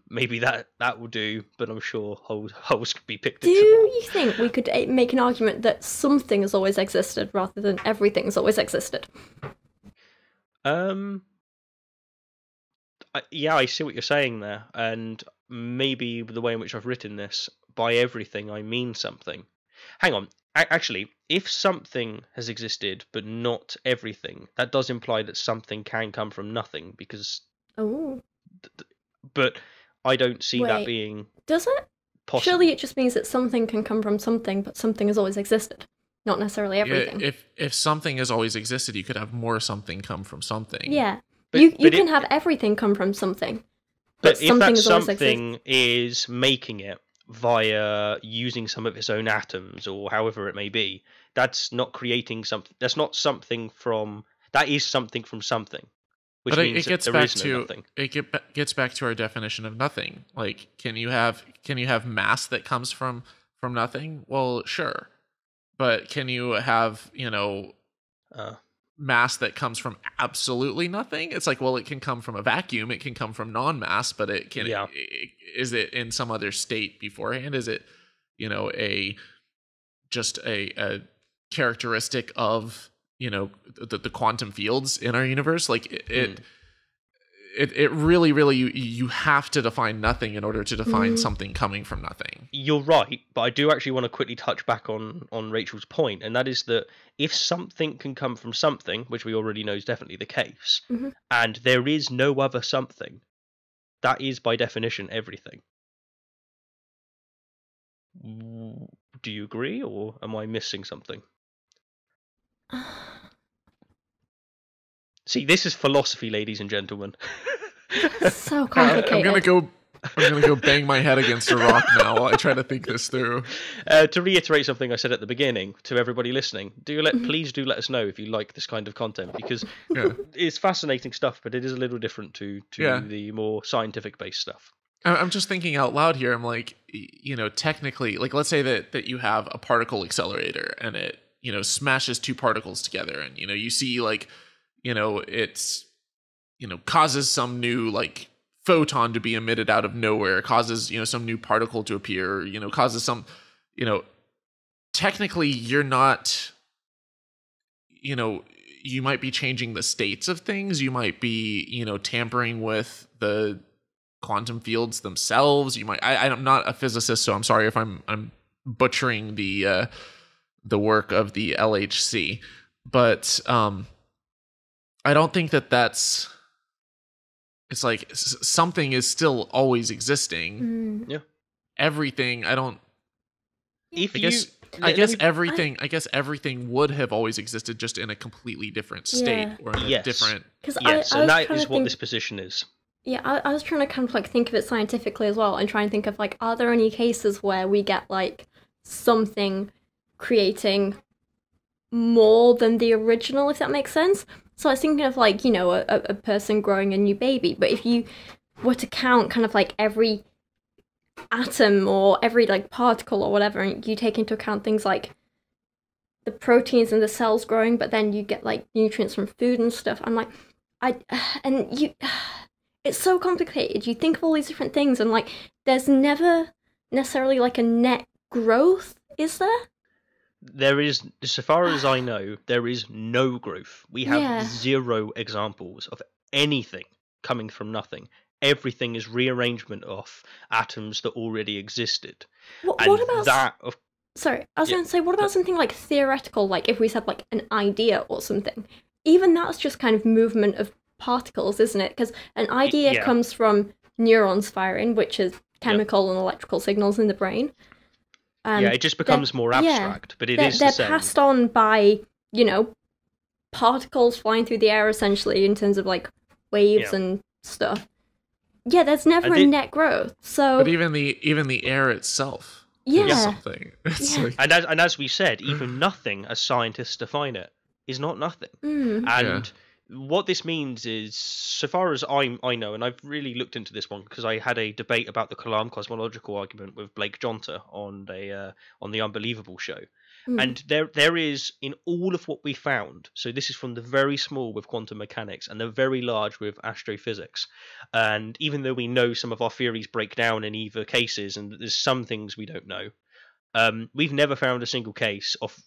Maybe that will do, but I'm sure holes could be picked. Do you think we could make an argument that something has always existed rather than everything's always existed? Yeah, I see what you're saying there, and maybe the way in which I've written this, by everything I mean something. Hang on, actually, if something has existed but not everything, that does imply that something can come from nothing, because... Oh. But I don't see that being... Does it? Possible. Surely it just means that something can come from something, but something has always existed. Not necessarily everything. Yeah, if something has always existed, you could have more something come from something. Yeah. You can have everything come from something. But if that something is making it via using some of its own atoms, or however it may be, that's not creating something. That's not something from... That is something from something. Which but means it gets there back is to nothing. It gets back to our definition of nothing. Like, can you have mass that comes from nothing? Well, sure, but can you have mass that comes from absolutely nothing? It's like, well, it can come from a vacuum, it can come from non-mass, but it can. Yeah. Is it in some other state beforehand? Is it just a characteristic of the quantum fields in our universe? Like it really you have to define nothing in order to define something coming from nothing. You're right, but I do actually want to quickly touch back on Rachel's point, and that is that if something can come from something, which we already know is definitely the case, and there is no other something, that is by definition everything. Do you agree, or am I missing something? See, this is philosophy, ladies and gentlemen. So complicated. I'm gonna go bang my head against a rock now while I try to think this through. To reiterate something I said at the beginning to everybody listening, please do let us know if you like this kind of content, because it's fascinating stuff, but it is a little different to the more scientific-based stuff. I'm just thinking out loud here. I'm like, technically, like, let's say that you have a particle accelerator and it smashes two particles together, and you see, like, it's causes some new, like, photon to be emitted out of nowhere, causes some new particle to appear, causes some, technically you're not, you might be changing the states of things, you might be tampering with the quantum fields themselves, you might, I'm not a physicist, so I'm sorry if I'm butchering the work of the LHC, but I don't think that's, it's like something is still always existing. Yeah. Everything, I don't, if I guess everything would have always existed, just in a completely different state or in a different. Yes, and that is what this position is. Yeah, I was trying to kind of like think of it scientifically as well, and try and think of like, are there any cases where we get like something creating more than the original, if that makes sense? So I was thinking of like, you know, a person growing a new baby, but if you were to count kind of like every atom or every like particle or whatever, and you take into account things like the proteins in the cells growing, but then you get like nutrients from food and stuff, I'm like, it's so complicated. You think of all these different things, and like there's never necessarily like a net growth, is there? There is, so far as I know, there is no growth. We have zero examples of anything coming from nothing. Everything is rearrangement of atoms that already existed. What about that? Sorry, I was going to say, what about something like theoretical, like if we said like an idea or something? Even that's just kind of movement of particles, isn't it? Because an idea comes from neurons firing, which is chemical and electrical signals in the brain. It just becomes more abstract, but it is the same. They're passed on by, you know, particles flying through the air, essentially, in terms of like waves and stuff. Yeah, there's never a net growth. So, but even the air itself is something. Like... And as we said, even nothing, as scientists define it, is not nothing. And what this means is, so far as I know, and I've really looked into this one because I had a debate about the Kalam cosmological argument with Blake Jonter on the Unbelievable show. And there is, in all of what we found, so this is from the very small with quantum mechanics and the very large with astrophysics, and even though we know some of our theories break down in either cases and there's some things we don't know, we've never found a single case of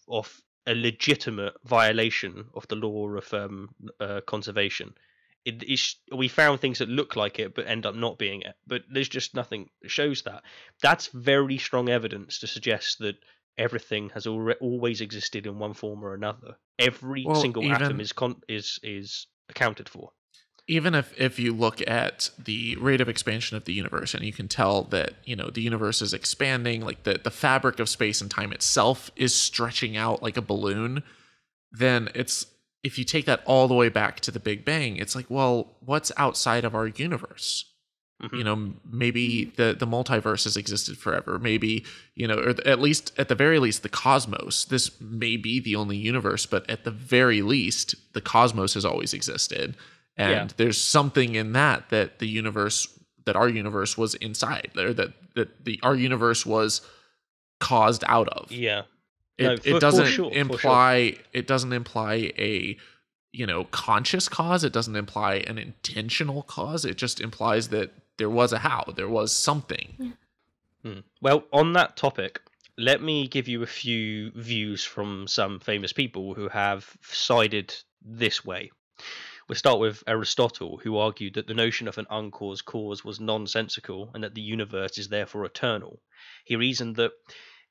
a legitimate violation of the law of conservation. We found things that look like it but end up not being it, but there's just nothing that shows that. That's very strong evidence to suggest that everything has always existed in one form or another. Every single atom is accounted for. Even if you look at the rate of expansion of the universe, and you can tell that, you know, the universe is expanding, like the fabric of space and time itself is stretching out like a balloon, then if you take that all the way back to the Big Bang, it's like, well, what's outside of our universe? You know, maybe the multiverse has existed forever. Maybe, you know, or at the very least, the cosmos. This may be the only universe, but at the very least, the cosmos has always existed. And there's something in that our universe was inside there, that our universe was caused out of. Yeah. It doesn't imply a, you know, conscious cause. It doesn't imply an intentional cause. It just implies that there was there was something. Well, on that topic, let me give you a few views from some famous people who have sided this way. We'll start with Aristotle, who argued that the notion of an uncaused cause was nonsensical and that the universe is therefore eternal. He reasoned that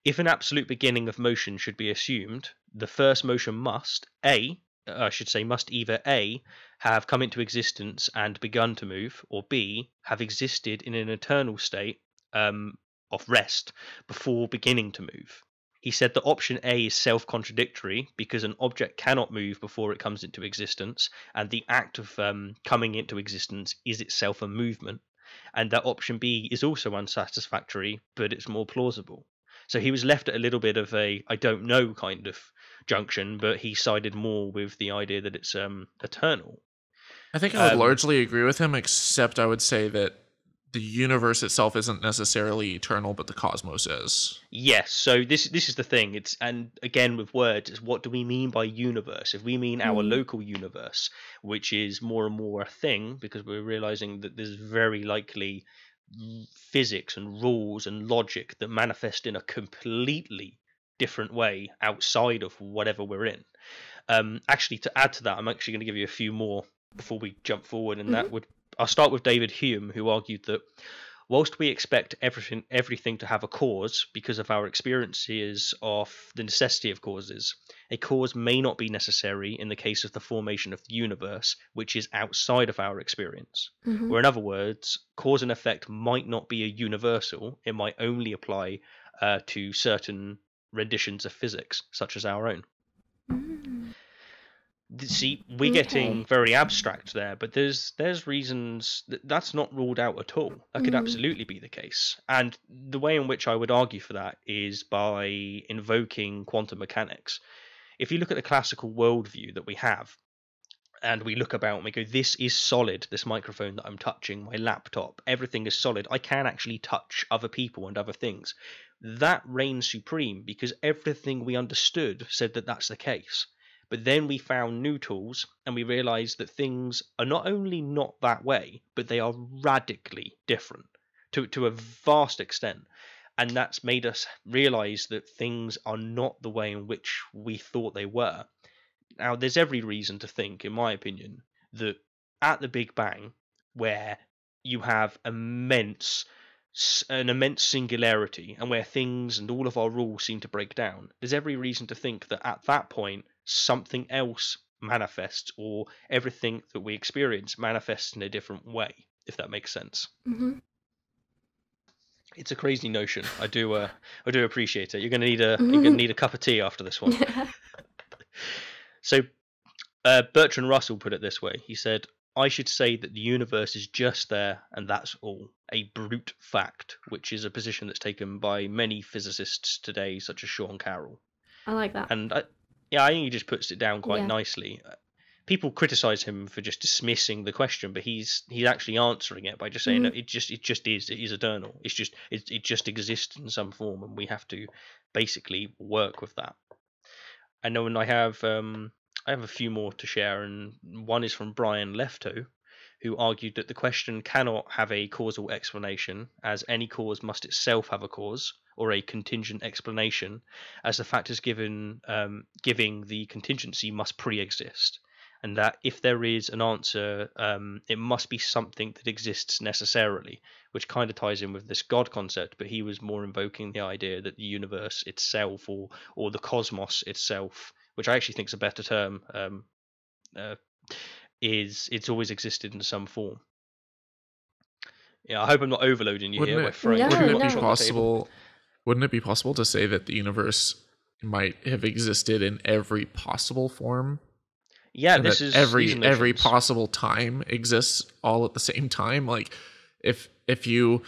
if an absolute beginning of motion should be assumed, the first motion must either A, have come into existence and begun to move, or B, have existed in an eternal state of rest before beginning to move. He said that option A is self-contradictory because an object cannot move before it comes into existence, and the act of coming into existence is itself a movement, and that option B is also unsatisfactory, but it's more plausible. So he was left at a little bit of a I don't know kind of junction, but he sided more with the idea that it's eternal. I think I would largely agree with him, except I would say that the universe itself isn't necessarily eternal, but the cosmos is. Yes, so this is the thing. And again with words, it's what do we mean by universe? If we mean our local universe, which is more and more a thing, because we're realizing that there's very likely physics and rules and logic that manifest in a completely different way outside of whatever we're in. Actually, to add to that, I'm actually going to give you a few more before we jump forward, and I'll start with David Hume, who argued that whilst we expect everything to have a cause because of our experiences of the necessity of causes, a cause may not be necessary in the case of the formation of the universe, which is outside of our experience. Or in other words, cause and effect might not be a universal, it might only apply to certain renditions of physics, such as our own. See, we're getting very abstract there, but there's reasons that's not ruled out at all. That could absolutely be the case. And the way in which I would argue for that is by invoking quantum mechanics. If you look at the classical worldview that we have, and we look about and we go, this is solid, this microphone that I'm touching, my laptop, everything is solid. I can actually touch other people and other things. That reigns supreme because everything we understood said that that's the case. But then we found new tools and we realized that things are not only not that way, but they are radically different to a vast extent. And that's made us realize that things are not the way in which we thought they were. Now, there's every reason to think, in my opinion, that at the Big Bang, where you have an immense singularity and where things and all of our rules seem to break down, there's every reason to think that at that point, something else manifests, or everything that we experience manifests in a different way, if that makes sense. It's a crazy notion. I do appreciate it. You're gonna need a cup of tea after this one. So Bertrand Russell put it this way. He said, I should say that the universe is just there and that's all. A brute fact, which is a position that's taken by many physicists today, such as Sean Carroll. I like that. And I think he just puts it down quite nicely. People criticize him for just dismissing the question, but he's actually answering it by just saying that it just is eternal. It just exists in some form, and we have to basically work with that. And then I have a few more to share, and one is from Brian Lefto, who argued that the question cannot have a causal explanation, as any cause must itself have a cause, or a contingent explanation, as the factors giving the contingency must pre-exist, and that if there is an answer, it must be something that exists necessarily, which kind of ties in with this God concept, but he was more invoking the idea that the universe itself, or the cosmos itself, which I actually think is a better term, it's always existed in some form. Yeah, I hope I'm not overloading you here by throwing too much on the table. Wouldn't it be possible to say that the universe might have existed in every possible form? Yeah, and this is every possible time exists all at the same time. Like if you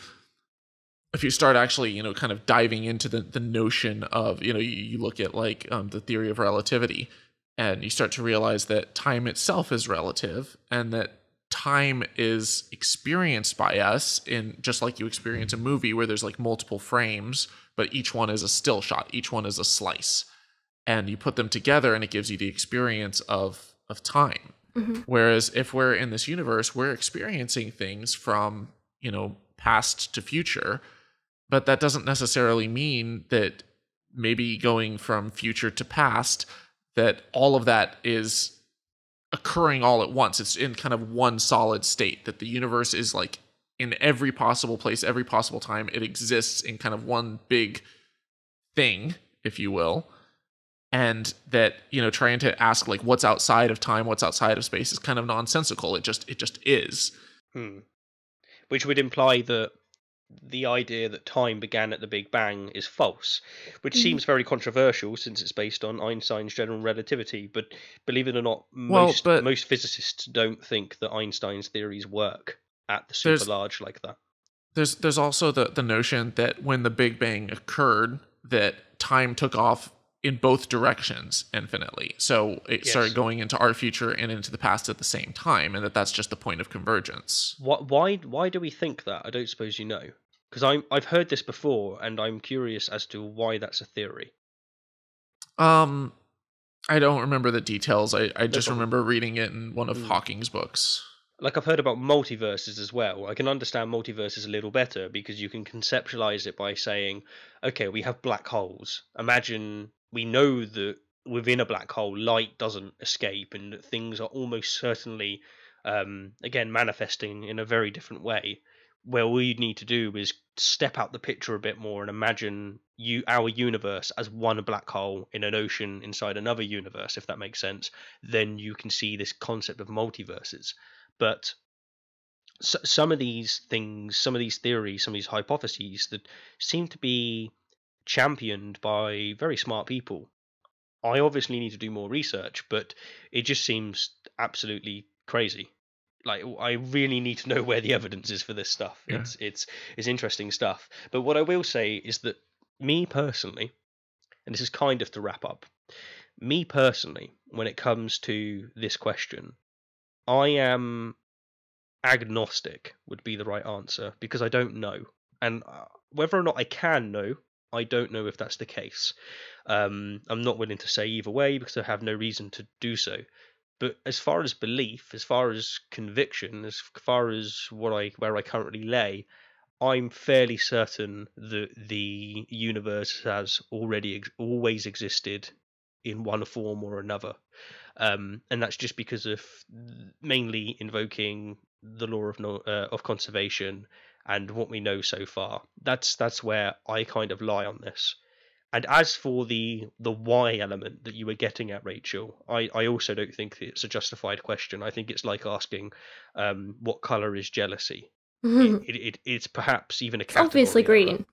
start actually, kind of diving into the notion of, you look at like the theory of relativity, and you start to realize that time itself is relative, and that time is experienced by us in just like you experience a movie where there's like multiple frames, but each one is a still shot, each one is a slice, and you put them together and it gives you the experience of time. Whereas if we're in this universe, we're experiencing things from, past to future, but that doesn't necessarily mean that maybe going from future to past, that all of that is occurring all at once. It's in kind of one solid state, that the universe is like in every possible place, every possible time. It exists in kind of one big thing, if you will. And that, trying to ask like what's outside of time, what's outside of space is kind of nonsensical. It just is. Which would imply that the idea that time began at the Big Bang is false, which seems very controversial since it's based on Einstein's general relativity. But believe it or not, most physicists don't think that Einstein's theories work at the super large like that. There's also the notion that when the Big Bang occurred, that time took off in both directions infinitely. So it started going into our future and into the past at the same time, and that's just the point of convergence. Why do we think that? I don't suppose you know. Because I've heard this before, and I'm curious as to why that's a theory. I don't remember the details. I just remember reading it in one of Hawking's books. Like, I've heard about multiverses as well. I can understand multiverses a little better because you can conceptualize it by saying, okay, we have black holes. Imagine we know that within a black hole, light doesn't escape, and that things are almost certainly, again, manifesting in a very different way. Where all you'd need to do is step out the picture a bit more and imagine our universe as one black hole in an ocean inside another universe, if that makes sense. Then you can see this concept of multiverses. But some of these things, some of these theories, some of these hypotheses that seem to be championed by very smart people. I obviously need to do more research, but it just seems absolutely crazy. Like, I really need to know where the evidence is for this stuff. Yeah. It's interesting stuff. But what I will say is that me personally, and this is kind of to wrap up, me personally, when it comes to this question, I am agnostic would be the right answer, because I don't know. And whether or not I can know, I don't know if that's the case. I'm not willing to say either way because I have no reason to do so. But as far as belief, as far as conviction, as far as where I currently lay, I'm fairly certain that the universe has always existed in one form or another, and that's just because of mainly invoking the law of conservation and what we know so far. That's where I kind of lie on this. And as for the why element that you were getting at, Rachel, I also don't think it's a justified question. I think it's like asking what color is jealousy. It's perhaps even a category. Obviously green.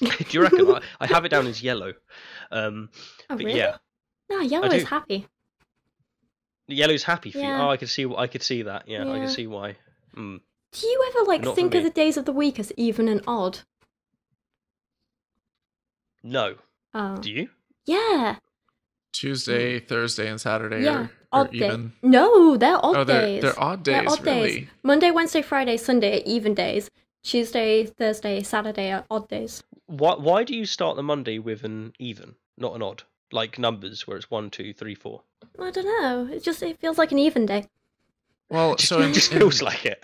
Do you reckon? I have it down as yellow. Oh, but really? yeah. No, yellow is happy. Yellow's happy for you. Yeah. Oh, I could see that. Yeah, I can see why. Do you ever Not think for of me. the days of the week as even and odd? No. Oh. Do you? Yeah. Tuesday, Thursday, and Saturday Yeah. are Odd even. day. No, they're odd Oh, days. they're odd days, They're odd really? days. Monday, Wednesday, Friday, Sunday are even days. Tuesday, Thursday, Saturday are odd days. Why do you start the Monday with an even, not an odd? Like numbers, where it's 1, 2, 3, 4. I don't know. It feels like an even day. Well, so It just feels like it.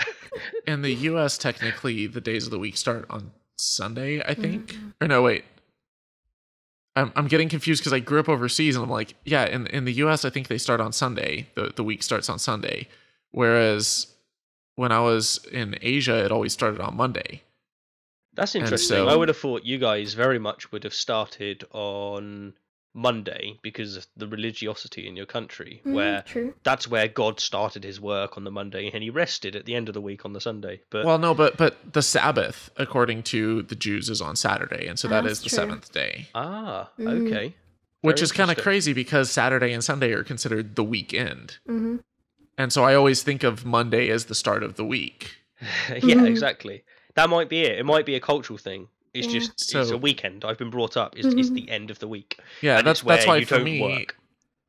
in the U.S., technically, the days of the week start on Sunday, I think. Mm-hmm. Or no, wait. I'm getting confused because I grew up overseas, and I'm like, yeah, in the U.S., I think they start on Sunday. The week starts on Sunday. Whereas when I was in Asia, it always started on Monday. That's interesting. I would have thought you guys very much would have started on Monday because of the religiosity in your country, where true. That's where God started his work on the Monday and he rested at the end of the week on the Sunday. But Well, no, but the Sabbath, according to the Jews, is on Saturday, and so that is the true. seventh day. Okay. Which Very is kind of interesting. crazy because Saturday and Sunday are considered the weekend. Mm-hmm. And so I always think of Monday as the start of the week. Yeah, exactly. That might be it. It might be a cultural thing. It's Yeah. just it's a weekend. I've been brought up. It's the end of the week. Yeah, And that's it's where why you for don't me. work.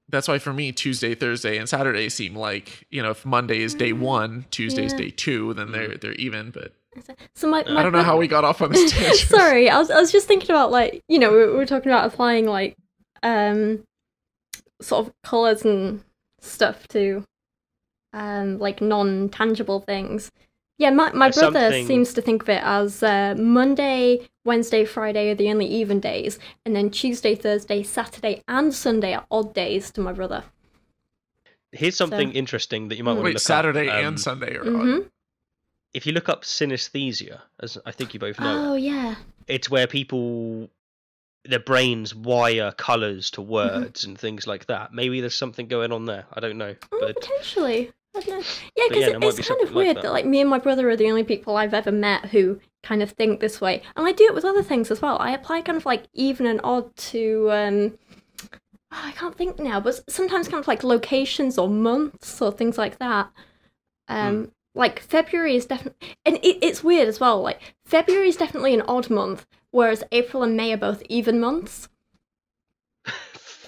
That's why for me, Tuesday, Thursday, and Saturday seem like, if Monday is day 1, Tuesday is day 2, then they're even. But So my I don't know how we got off on this tangent. Sorry, I was just thinking about we were talking about applying sort of colours and stuff to non-tangible things. Yeah, my brother Something- seems to think of it as Monday, Wednesday, Friday are the only even days, and then Tuesday, Thursday, Saturday, and Sunday are odd days to my brother. Here's something interesting that you might want to Wait, look Saturday up. and Sunday are Mhm. odd. If you look up synesthesia, as I think you both know, Oh yeah. it's where their brains wire colours to words and things like that. Maybe there's something going on there. I don't know. But Potentially. I don't know. Yeah, But yeah, because there might it's be kind of something like weird that. that me and my brother are the only people I've ever met who kind of think this way. And I do it with other things as well. I apply kind of even and odd to I can't think now, but sometimes kind of locations or months or things like that. Like February is definitely, and it's weird as well. February is definitely an odd month, whereas April and May are both even months.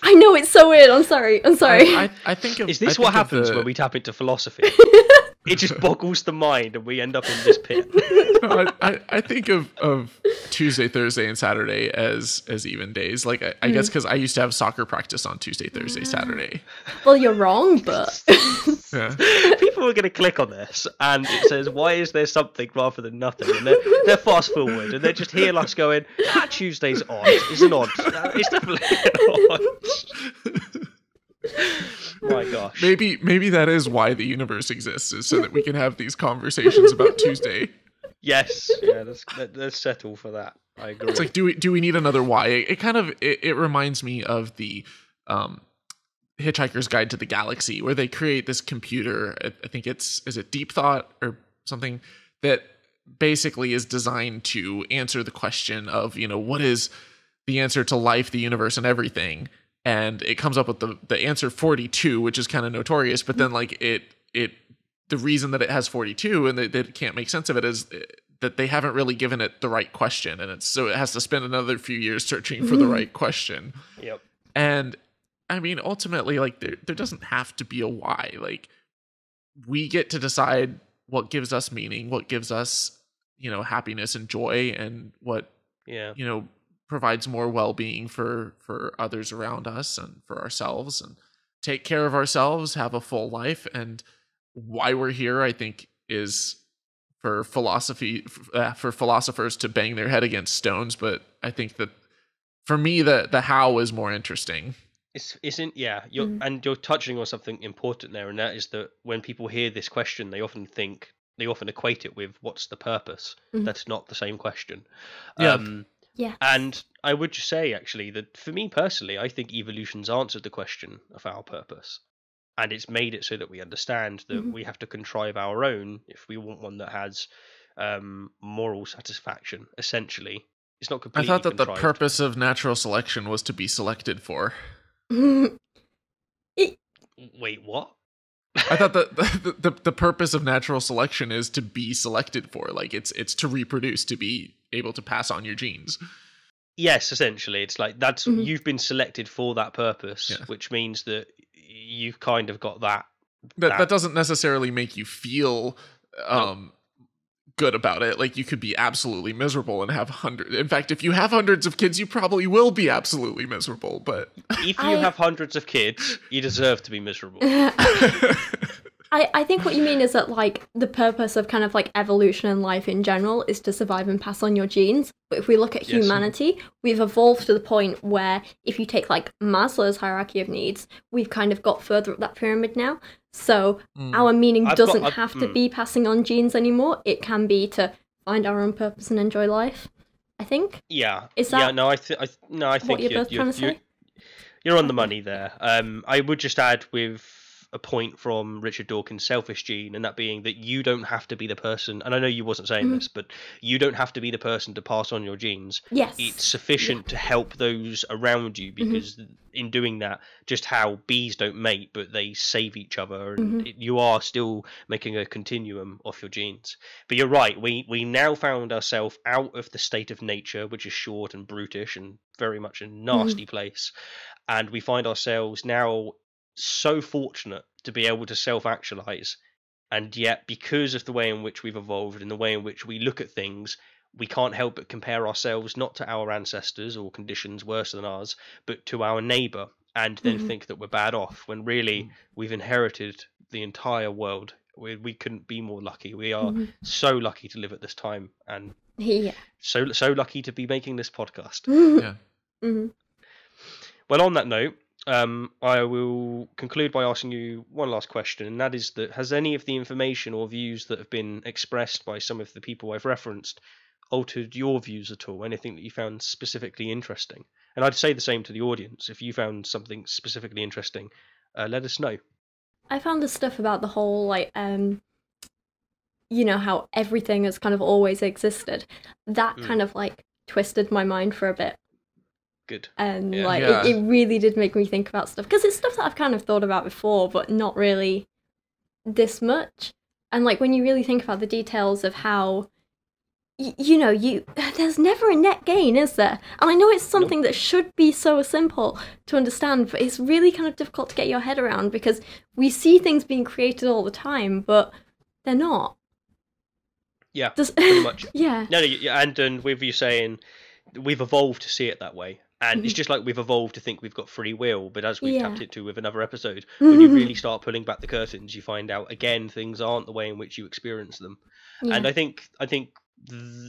I know, it's so weird. I'm sorry. I think of, is this I what think of happens the- when we tap into philosophy? It just boggles the mind and we end up in this pit. No, I think of Tuesday, Thursday, and Saturday as even days. I guess because I used to have soccer practice on Tuesday, Thursday, Saturday. Well, you're wrong, but Yeah. People are going to click on this and it says, why is there something rather than nothing? And they're fast forward and they just hear us going, Tuesday's odd. It's an odd. It's definitely an odd. My gosh. Maybe that is why the universe exists, is so that we can have these conversations about Tuesday. Yes. Yeah, let's settle for that. I agree. It's like, do we need another why? It kind of it reminds me of the Hitchhiker's Guide to the Galaxy, where they create this computer. I think is it Deep Thought or something, that basically is designed to answer the question of what is the answer to life, the universe, and everything, and it comes up with the answer 42, which is kind of notorious, but then like the reason that it has 42 and that it can't make sense of it is that they haven't really given it the right question, and so it has to spend another few years searching for the right question. Yep. And I mean, ultimately, like there doesn't have to be a why. Like, we get to decide what gives us meaning, what gives us, happiness and joy, and what, provides more well-being for others around us and for ourselves, and take care of ourselves, have a full life. And why we're here, I think, is for philosophers to bang their head against stones. But I think that for me, the how is more interesting. You're touching on something important there, and that is that when people hear this question, they often equate it with what's the purpose. That's not the same question. Yeah. And I would just say, actually, that for me personally, I think evolution's answered the question of our purpose, and it's made it so that we understand that we have to contrive our own if we want one that has moral satisfaction. Essentially, it's not completely. I thought that contrived. The purpose of natural selection was to be selected for. Wait, what? I thought that the purpose of natural selection is to be selected for. Like, it's to reproduce, to be able to pass on your genes. Yes, essentially, it's like that's you've been selected for that purpose, which means that you've kind of got that. That doesn't necessarily make you feel good about it. Like, you could be absolutely miserable and have hundreds. In fact, if you have hundreds of kids, you probably will be absolutely miserable. But if you have hundreds of kids, you deserve to be miserable. I think what you mean is that, like, the purpose of kind of like evolution and life in general is to survive and pass on your genes. But if we look at humanity, we've evolved to the point where if you take like Maslow's hierarchy of needs, we've kind of got further up that pyramid now. So our meaning doesn't have to be passing on genes anymore. It can be to find our own purpose and enjoy life, I think. Yeah. Is that I think what you're both trying to say? You're on the money there. I would just add with a point from Richard Dawkins' Selfish Gene, and that being that you don't have to be the person, and I know you wasn't saying this, but you don't have to be the person to pass on your genes. Yes. It's sufficient to help those around you, because in doing that, just how bees don't mate, but they save each other, and you are still making a continuum of your genes. But you're right, we now found ourselves out of the state of nature, which is short and brutish and very much a nasty place, and we find ourselves now so fortunate to be able to self-actualize, and yet because of the way in which we've evolved and the way in which we look at things, we can't help but compare ourselves not to our ancestors or conditions worse than ours, but to our neighbor, and then think that we're bad off, when really we've inherited the entire world. We couldn't be more lucky. We are so lucky to live at this time, and so lucky to be making this podcast. Well, on that note, I will conclude by asking you one last question, and that is that has any of the information or views that have been expressed by some of the people I've referenced altered your views at all? Anything that you found specifically interesting? And I'd say the same to the audience. If you found something specifically interesting, let us know. I found the stuff about the whole, like, how everything has kind of always existed. That kind of, like, twisted my mind for a bit. Good. And it really did make me think about stuff, because it's stuff that I've kind of thought about before, but not really this much. And like when you really think about the details of how, there's never a net gain, is there? And I know it's something that should be so simple to understand, but it's really kind of difficult to get your head around, because we see things being created all the time, but they're not. Yeah, pretty much. Yeah. No, and with you saying we've evolved to see it that way. And it's just like we've evolved to think we've got free will, but as we've tapped into with another episode, when you really start pulling back the curtains, you find out, again, things aren't the way in which you experience them. Yeah. And I think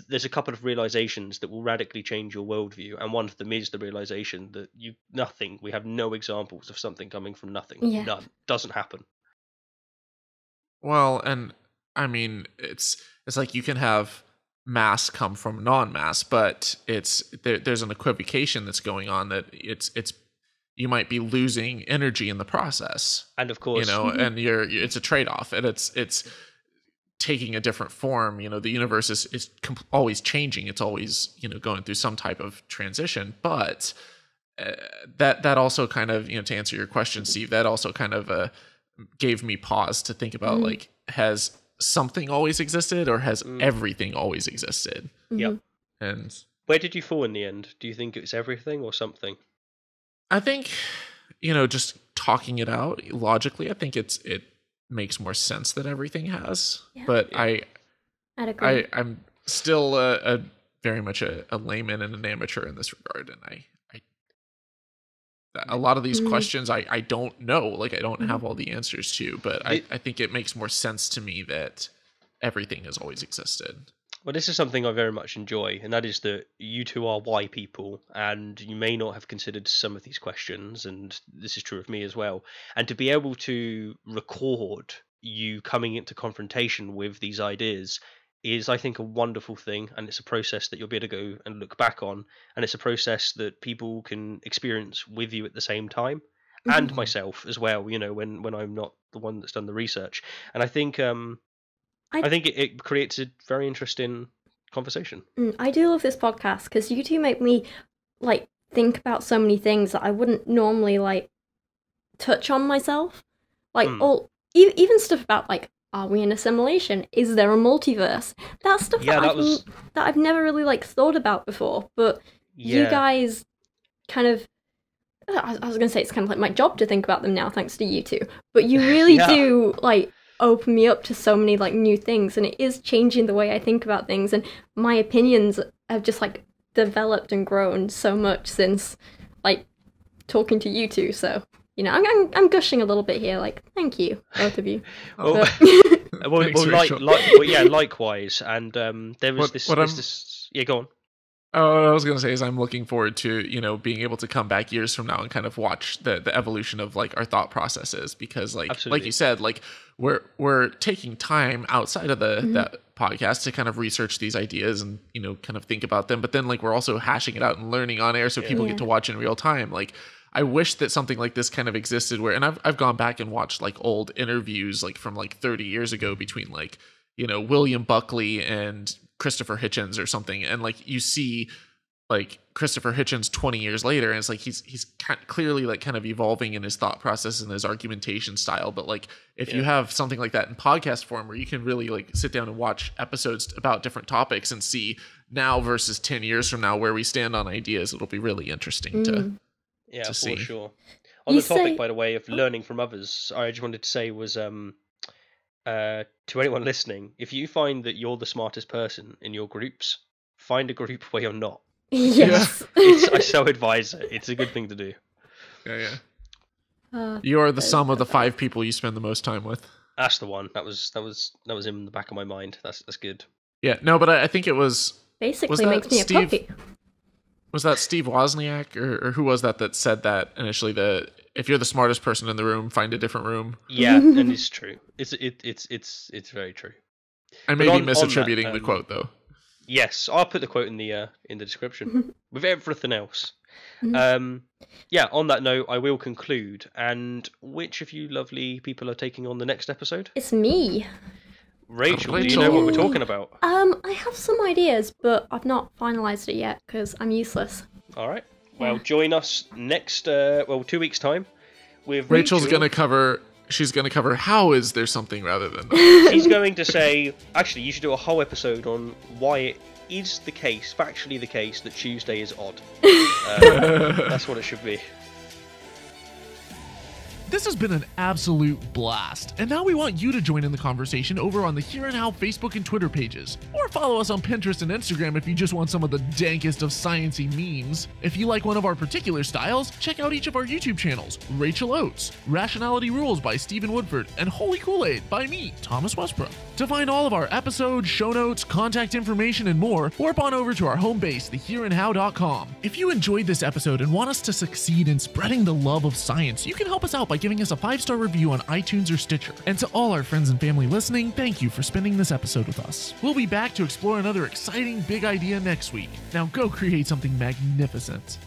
there's a couple of realizations that will radically change your worldview, and one of them is the realization that we have no examples of something coming from nothing. Yeah. None. Doesn't happen. Well, and I mean, it's like you can have mass come from non-mass, but there's an equivocation that's going on, that it's you might be losing energy in the process, and of course, and it's a trade-off, and it's taking a different form. The universe is always changing. It's always, going through some type of transition. But that also kind of, to answer your question, Steve, that also kind of gave me pause to think about like, has something always existed or has everything always existed? Yep. And where did you fall in the end? Do you think it's everything or something? I think, just talking it out logically, I think it makes more sense that everything has. Yeah. But I'd agree. I'm still very much a layman and an amateur in this regard, and a lot of these questions I don't know, like I don't have all the answers to, but I think it makes more sense to me that everything has always existed. Well, this is something I very much enjoy, and that is that you two are why people, and you may not have considered some of these questions, and this is true of me as well. And to be able to record you coming into confrontation with these ideas is, I think, a wonderful thing, and it's a process that you'll be able to go and look back on, and it's a process that people can experience with you at the same time, and myself as well, when I'm not the one that's done the research. And I think I think it creates a very interesting conversation. I do love this podcast because you two make me like think about so many things that I wouldn't normally like touch on myself, like even stuff about like, are we in a simulation? Is there a multiverse? That's stuff that I've never really like thought about before. But you guys kind of, I was going to say it's kind of like my job to think about them now, thanks to you two. But you really do like open me up to so many like new things, and it is changing the way I think about things. And my opinions have just like developed and grown so much since like talking to you two. So. I'm gushing a little bit here. Like, thank you, both of you. Likewise. And there was this. Yeah, go on. What I was going to say is I'm looking forward to, being able to come back years from now and kind of watch the evolution of like our thought processes, because like you said, like we're taking time outside of that podcast to kind of research these ideas and, kind of think about them. But then like we're also hashing it out and learning on air so people get to watch in real time. Like, I wish that something like this kind of existed where, and I've gone back and watched like old interviews like from like 30 years ago between like, William Buckley and Christopher Hitchens or something. And like you see like Christopher Hitchens 20 years later, and it's like he's clearly like kind of evolving in his thought process and his argumentation style. But like if you have something like that in podcast form where you can really like sit down and watch episodes about different topics and see now versus 10 years from now where we stand on ideas, it'll be really interesting to see. For sure. On the topic, by the way, of learning from others, I just wanted to say was to anyone listening, if you find that you're the smartest person in your groups, find a group where you're not. Yes. I so advise it. It's a good thing to do. Yeah. You are the sum of the 5 people you spend the most time with. That's the one. That was in the back of my mind. That's good. Yeah. No, but I think it was basically makes me a puppy. Was that Steve Wozniak or who was that said that initially? If you're the smartest person in the room, find a different room. Yeah, and it's true. It's very true. I may be misattributing the quote though. Yes, I'll put the quote in the description with everything else. On that note, I will conclude. And which of you lovely people are taking on the next episode? It's me. Rachel, do you know what we're talking about? I have some ideas, but I've not finalised it yet because I'm useless. All right. Well, join us next, 2 weeks' time with Rachel's going to cover. She's going to cover how is there something rather than. She's going to say, actually, you should do a whole episode on why it is the case, factually the case, that Tuesday is odd. That's what it should be. This has been an absolute blast, and now we want you to join in the conversation over on the Here and How Facebook and Twitter pages, or follow us on Pinterest and Instagram if you just want some of the dankest of sciencey memes. If you like one of our particular styles, check out each of our YouTube channels: Rachel Oates, Rationality Rules by Stephen Woodford, and Holy Kool-Aid by me, Thomas Westbrook. To find all of our episodes, show notes, contact information, and more, warp on over to our home base, thehereandhow.com. If you enjoyed this episode and want us to succeed in spreading the love of science, you can help us out by giving us a 5-star review on iTunes or Stitcher. And to all our friends and family listening, thank you for spending this episode with us. We'll be back to explore another exciting big idea next week. Now go create something magnificent.